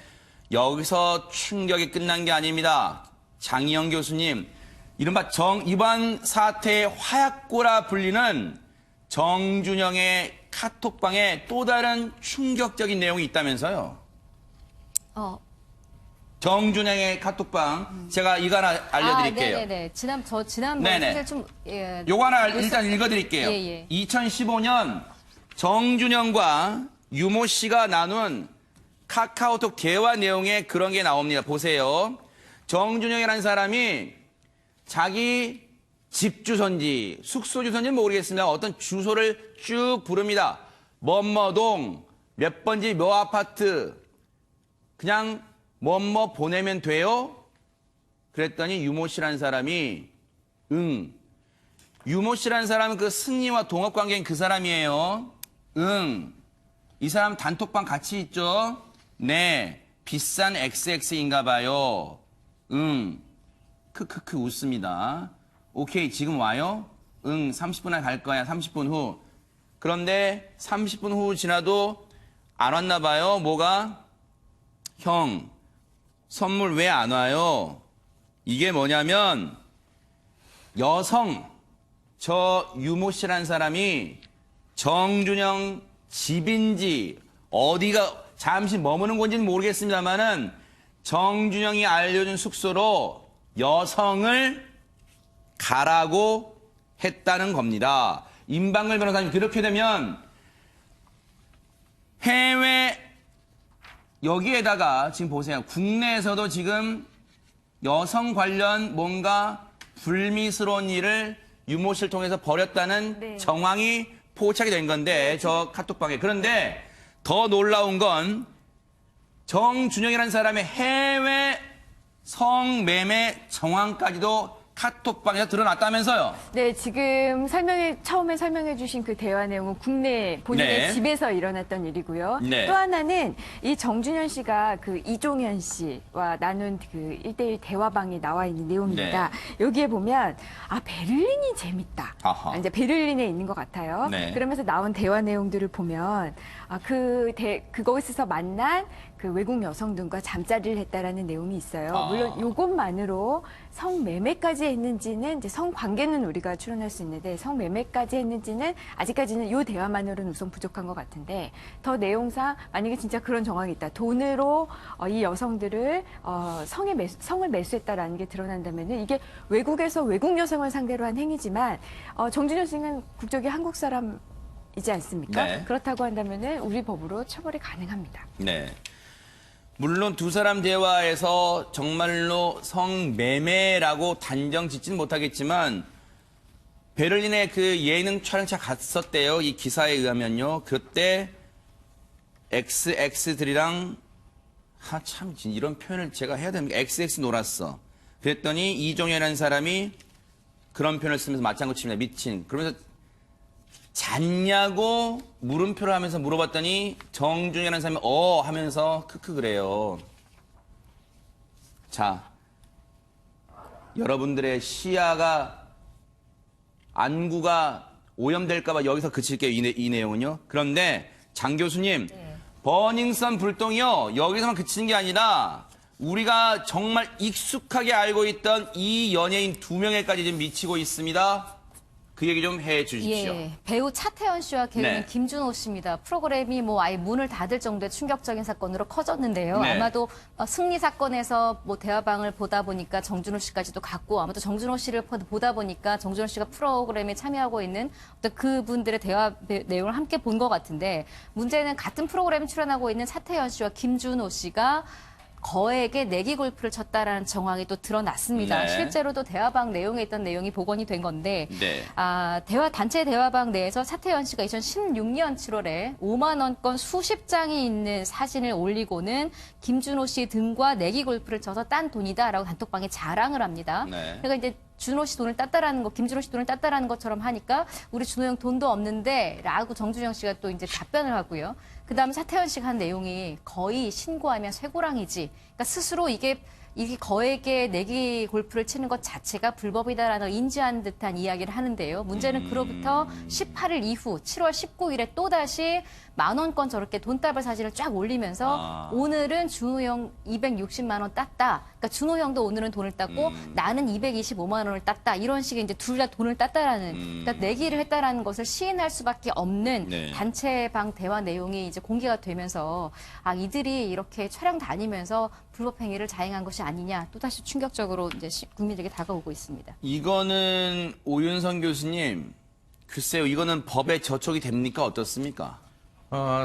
여기서 충격이 끝난 게 아닙니다. 장희영 교수님, 이른바 이번 사태의 화약고라 불리는 정준영의 카톡방에 또 다른 충격적인 내용이 있다면서요? 정준영의 카톡방 제가 이거 하나 알려드릴게요. 네네네. 지난번에 네네. 사실 좀 요거 하나 일단 읽어드릴게요. 예. 2015년 정준영과 유모 씨가 나눈 카카오톡 대화 내용에 그런 게 나옵니다. 보세요. 정준영이라는 사람이 자기 집 주소인지 숙소 주소인지는 모르겠습니다. 어떤 주소를 쭉 부릅니다. 뭐뭐동 몇 번지 몇 아파트 그냥 뭐뭐 보내면 돼요? 그랬더니 유모 씨라는 사람이 응. 유모 씨라는 사람은 그 승리와 동업 관계인 그 사람이에요. 응. 이 사람 단톡방 같이 있죠? 네. 비싼 XX인가 봐요. 응. 크크크 웃습니다. 오케이 지금 와요? 응. 30분에 갈 거야. 30분 후. 그런데 30분 후 지나도 안 왔나 봐요. 뭐가? 형. 선물 왜 안 와요? 이게 뭐냐면 여성 저 유모 씨라는 사람이 정준영 집인지 어디가 잠시 머무는 건지는 모르겠습니다만은 정준영이 알려준 숙소로 여성을 가라고 했다는 겁니다. 임방글 변호사님 그렇게 되면 해외 여기에다가 지금 보세요. 국내에서도 지금 여성 관련 뭔가 불미스러운 일을 유모 씨를 통해서 벌였다는 정황이 포착이 된 건데 저 카톡방에. 그런데 더 놀라운 건 정준영이라는 사람의 해외 성매매 정황까지도 카톡방에서 드러났다면서요? 네, 지금 처음에 설명해 주신 그 대화 내용은 국내 본인의 네. 집에서 일어났던 일이고요. 네. 또 하나는 이 정준현 씨가 그 이종현 씨와 나눈 그 1대1 대화방에 나와 있는 내용입니다. 여기에 보면 베를린이 재밌다. 아하. 이제 베를린에 있는 것 같아요. 네. 그러면서 나온 대화 내용들을 보면 그곳에서 만난 그 외국 여성들과 잠자리를 했다라는 내용이 있어요. 물론 이것만으로 성매매까지 했는지는 이제 성관계는 우리가 추론할 수 있는데 성매매까지 했는지는 아직까지는 이 대화만으로는 우선 부족한 것 같은데 더 내용상 만약에 진짜 그런 정황이 있다. 돈으로 이 여성들을 성을 매수했다라는 게 드러난다면은 이게 외국에서 외국 여성을 상대로 한 행위지만 정준현 씨는 국적이 한국 사람이지 않습니까? 네. 그렇다고 한다면은 우리 법으로 처벌이 가능합니다. 네. 물론 두 사람 대화에서 정말로 성매매라고 단정 짓지는 못하겠지만 베를린에 그 예능 촬영차 갔었대요. 이 기사에 의하면요. 그때 XX들이랑 참 이런 표현을 제가 해야 됩니까? XX 놀았어. 그랬더니 이종현이라는 사람이 그런 표현을 쓰면서 맞장구 칩니다. 미친. 그러면서 잤냐고 물음표를 하면서 물어봤더니 정준현이라는 사람이 하면서 크크 그래요. 자, 여러분들의 시야가 안구가 오염될까 봐 여기서 그칠게요. 이 내용은요. 그런데 장 교수님, 버닝썬 불똥이요. 여기서만 그치는 게 아니라 우리가 정말 익숙하게 알고 있던 이 연예인 2명에까지 지금 미치고 있습니다. 그 얘기 좀 해 주십시오. 예, 배우 차태현 씨와 개그맨 네. 김준호 씨입니다. 프로그램이 아예 문을 닫을 정도의 충격적인 사건으로 커졌는데요. 네. 아마도 승리 사건에서 대화방을 보다 보니까 정준호 씨까지도 갔고 아마도 정준호 씨를 보다 보니까 정준호 씨가 프로그램에 참여하고 있는 어떤 그분들의 대화 내용을 함께 본 것 같은데 문제는 같은 프로그램에 출연하고 있는 차태현 씨와 김준호 씨가 거액의 내기 골프를 쳤다라는 정황이 또 드러났습니다. 네. 실제로도 대화방 내용에 있던 내용이 복원이 된 건데 네. 단체 대화방 내에서 차태현 씨가 2016년 7월에 5만 원권 수십 장이 있는 사진을 올리고는 김준호 씨 등과 내기 골프를 쳐서 딴 돈이다라고 단톡방에 자랑을 합니다. 네. 그러니까 이제 준호 씨 돈을 땄다라는 거, 김준호 씨 돈을 땄다라는 것처럼 하니까 우리 준호 형 돈도 없는데라고 정준영 씨가 또 이제 답변을 하고요. 그다음에 차태현 씨가 한 내용이 거의 신고하면 쇠고랑이지. 그러니까 스스로 이게 거액의 내기 골프를 치는 것 자체가 불법이다라는 걸 인지한 듯한 이야기를 하는데요. 문제는 그로부터 18일 이후 7월 19일에 또다시 10,000원권 저렇게 돈다발 사진을 쫙 올리면서 오늘은 준호 형 260만 원 땄다. 그러니까 준호 형도 오늘은 돈을 땄고 나는 225만 원을 땄다. 이런 식의 이제 둘 다 돈을 땄다라는 그러니까 내기를 했다라는 것을 시인할 수밖에 없는 네. 단체방 대화 내용이 이제 공개가 되면서 이들이 이렇게 촬영 다니면서 불법 행위를 자행한 것이 아니냐 또다시 충격적으로 이제 국민들에게 다가오고 있습니다. 이거는 오윤성 교수님, 글쎄요, 이거는 법에 저촉이 됩니까? 어떻습니까?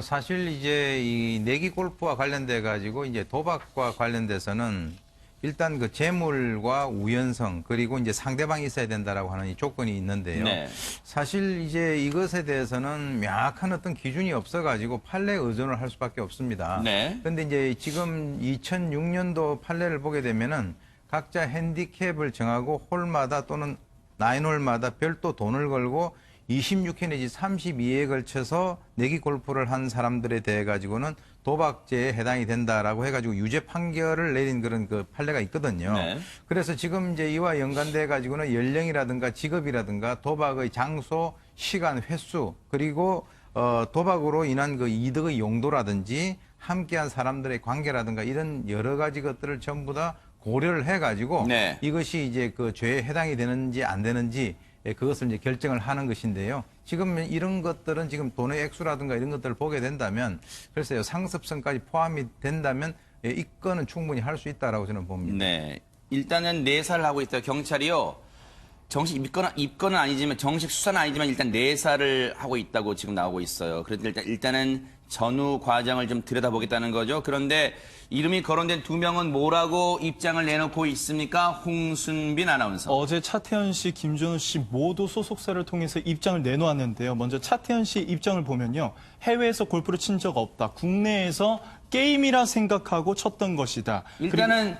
사실 이제 이 내기 골프와 관련돼 가지고 이제 도박과 관련돼서는 일단 그 재물과 우연성 그리고 이제 상대방이 있어야 된다라고 하는 이 조건이 있는데요. 네. 사실 이제 이것에 대해서는 명확한 어떤 기준이 없어 가지고 판례에 의존을 할 수밖에 없습니다. 네. 그런데 이제 지금 2006년도 판례를 보게 되면은 각자 핸디캡을 정하고 홀마다 또는 나인홀마다 별도 돈을 걸고 26회 내지 32회에 걸쳐서 내기 골프를 한 사람들에 대해 가지고는 도박죄에 해당이 된다라고 해가지고 유죄 판결을 내린 그런 그 판례가 있거든요. 네. 그래서 지금 이제 이와 연관돼 가지고는 연령이라든가 직업이라든가 도박의 장소, 시간, 횟수 그리고 도박으로 인한 그 이득의 용도라든지 함께한 사람들의 관계라든가 이런 여러 가지 것들을 전부 다 고려를 해가지고 네. 이것이 이제 그 죄에 해당이 되는지 안 되는지 그것을 이제 결정을 하는 것인데요. 지금 이런 것들은 지금 돈의 액수라든가 이런 것들을 보게 된다면 글쎄요 상습성까지 포함이 된다면 입건은 충분히 할 수 있다라고 저는 봅니다. 네. 일단은 내사를 하고 있어요. 경찰이요. 정식 입건은 아니지만 정식 수사는 아니지만 일단 내사를 하고 있다고 지금 나오고 있어요. 그래서 일단은 전후 과정을 좀 들여다보겠다는 거죠. 그런데 이름이 거론된 2명은 뭐라고 입장을 내놓고 있습니까? 홍순빈 아나운서. 어제 차태현 씨, 김준호 씨 모두 소속사를 통해서 입장을 내놓았는데요. 먼저 차태현 씨 입장을 보면요. 해외에서 골프를 친 적 없다. 국내에서 게임이라 생각하고 쳤던 것이다. 일단은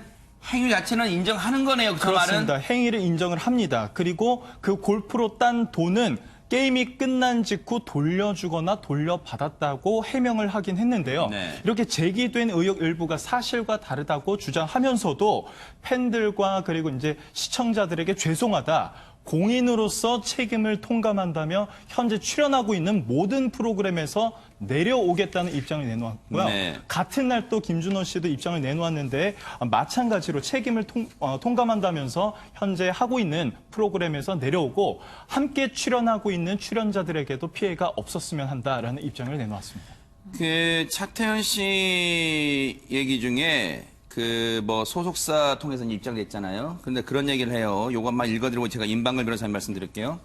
행위 자체는 인정하는 거네요. 그 그렇습니다. 말은. 행위를 인정을 합니다. 그리고 그 골프로 딴 돈은 게임이 끝난 직후 돌려주거나 돌려받았다고 해명을 하긴 했는데요. 네. 이렇게 제기된 의혹 일부가 사실과 다르다고 주장하면서도 팬들과 그리고 이제 시청자들에게 죄송하다. 공인으로서 책임을 통감한다며 현재 출연하고 있는 모든 프로그램에서 내려오겠다는 입장을 내놓았고요. 네. 같은 날 또 김준호 씨도 입장을 내놓았는데 마찬가지로 책임을 통감한다면서 현재 하고 있는 프로그램에서 내려오고 함께 출연하고 있는 출연자들에게도 피해가 없었으면 한다라는 입장을 내놓았습니다. 그 차태현 씨 얘기 중에 그 뭐 소속사 통해서 입장됐잖아요. 그런데 그런 얘기를 해요. 요것만 읽어드리고 제가 임방글 변호사님 말씀드릴게요.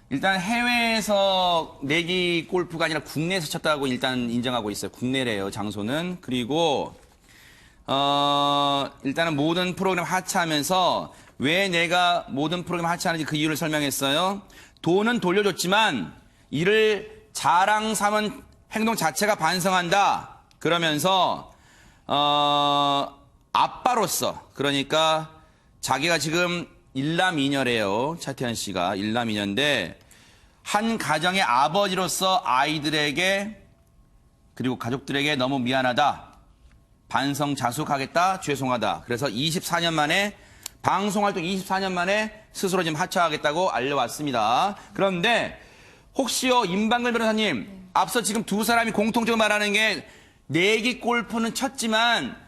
일단 해외에서 내기 골프가 아니라 국내에서 쳤다고 일단 인정하고 있어요. 국내래요, 장소는. 그리고 일단은 모든 프로그램 하차하면서 왜 내가 모든 프로그램 하차하는지 그 이유를 설명했어요. 돈은 돌려줬지만 이를 자랑 삼은 행동 자체가 반성한다. 그러면서 아빠로서, 그러니까 자기가 지금 일남이녀래요. 차태현 씨가 일남이녀인데 한 가정의 아버지로서 아이들에게 그리고 가족들에게 너무 미안하다. 반성자숙하겠다. 죄송하다. 그래서 24년 만에 방송활동 24년 만에 스스로 지금 하차하겠다고 알려왔습니다. 그런데 혹시요, 임방글 변호사님, 앞서 지금 두 사람이 공통적으로 말하는 게 내기 골프는 쳤지만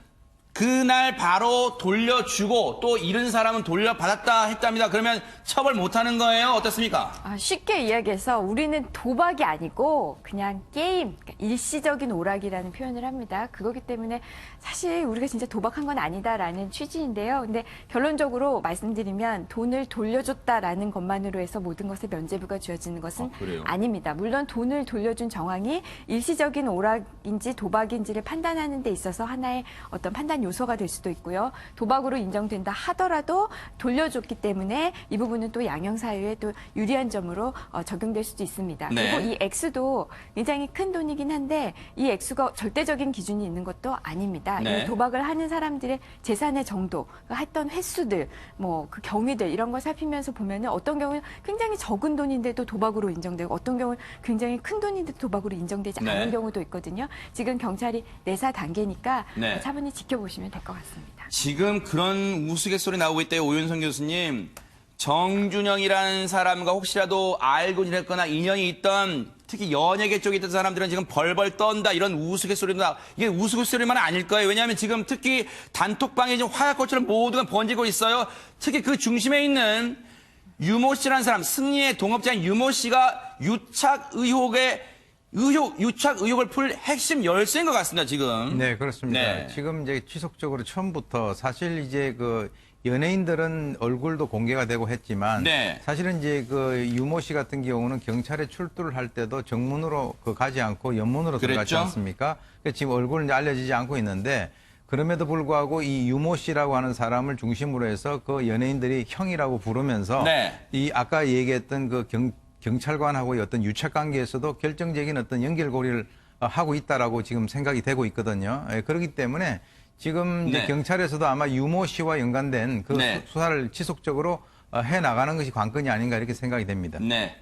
그날 바로 돌려주고 또 잃은 사람은 돌려받았다 했답니다. 그러면 처벌 못하는 거예요? 어떻습니까? 쉽게 이야기해서 우리는 도박이 아니고 그냥 게임, 그러니까 일시적인 오락이라는 표현을 합니다. 그거기 때문에 사실 우리가 진짜 도박한 건 아니다라는 취지인데요. 근데 결론적으로 말씀드리면 돈을 돌려줬다라는 것만으로 해서 모든 것에 면죄부가 주어지는 것은 아닙니다. 물론 돈을 돌려준 정황이 일시적인 오락인지 도박인지를 판단하는 데 있어서 하나의 어떤 판단 요소가 될 수도 있고요. 도박으로 인정된다 하더라도 돌려줬기 때문에 이 부분은 또 양형사유에 또 유리한 점으로 적용될 수도 있습니다. 네. 그리고 이 액수도 굉장히 큰 돈이긴 한데 이 액수가 절대적인 기준이 있는 것도 아닙니다. 네. 이 도박을 하는 사람들의 재산의 정도, 했던 횟수들, 뭐 그 경위들 이런 걸 살피면서 보면은 어떤 경우는 굉장히 적은 돈인데도 도박으로 인정되고 어떤 경우는 굉장히 큰 돈인데도 도박으로 인정되지 네. 않은 경우도 있거든요. 지금 경찰이 내사 단계니까 네. 차분히 지켜보시면 될 것 같습니다. 지금 그런 우스갯소리 나오고 있대요, 오윤성 교수님. 정준영이라는 사람과 혹시라도 알고 지냈거나 인연이 있던, 특히 연예계 쪽에 있던 사람들은 지금 벌벌 떤다, 이런 우스갯소리도 이게 우스갯소리만 아닐 거예요. 왜냐하면 지금 특히 단톡방에 지금 화약꽃처럼 모두가 번지고 있어요. 특히 그 중심에 있는 유모 씨라는 사람, 승리의 동업자인 유모 씨가 유착 의혹을 풀 핵심 열쇠인 것 같습니다, 지금. 네, 그렇습니다. 네. 지금 이제 지속적으로 처음부터 사실 이제 그 연예인들은 얼굴도 공개가 되고 했지만 네. 사실은 이제 그 유모 씨 같은 경우는 경찰에 출두를 할 때도 정문으로 가지 않고 연문으로 들어갔지 그랬죠? 않습니까? 그래서 지금 얼굴은 이제 알려지지 않고 있는데 그럼에도 불구하고 이 유모 씨라고 하는 사람을 중심으로 해서 그 연예인들이 형이라고 부르면서 네. 이 아까 얘기했던 그 경찰관하고의 어떤 유착 관계에서도 결정적인 어떤 연결고리를 하고 있다라고 지금 생각이 되고 있거든요. 그렇기 때문에 지금 이제 네. 경찰에서도 아마 유모 씨와 연관된 그 네. 수사를 지속적으로 해 나가는 것이 관건이 아닌가 이렇게 생각이 됩니다. 네.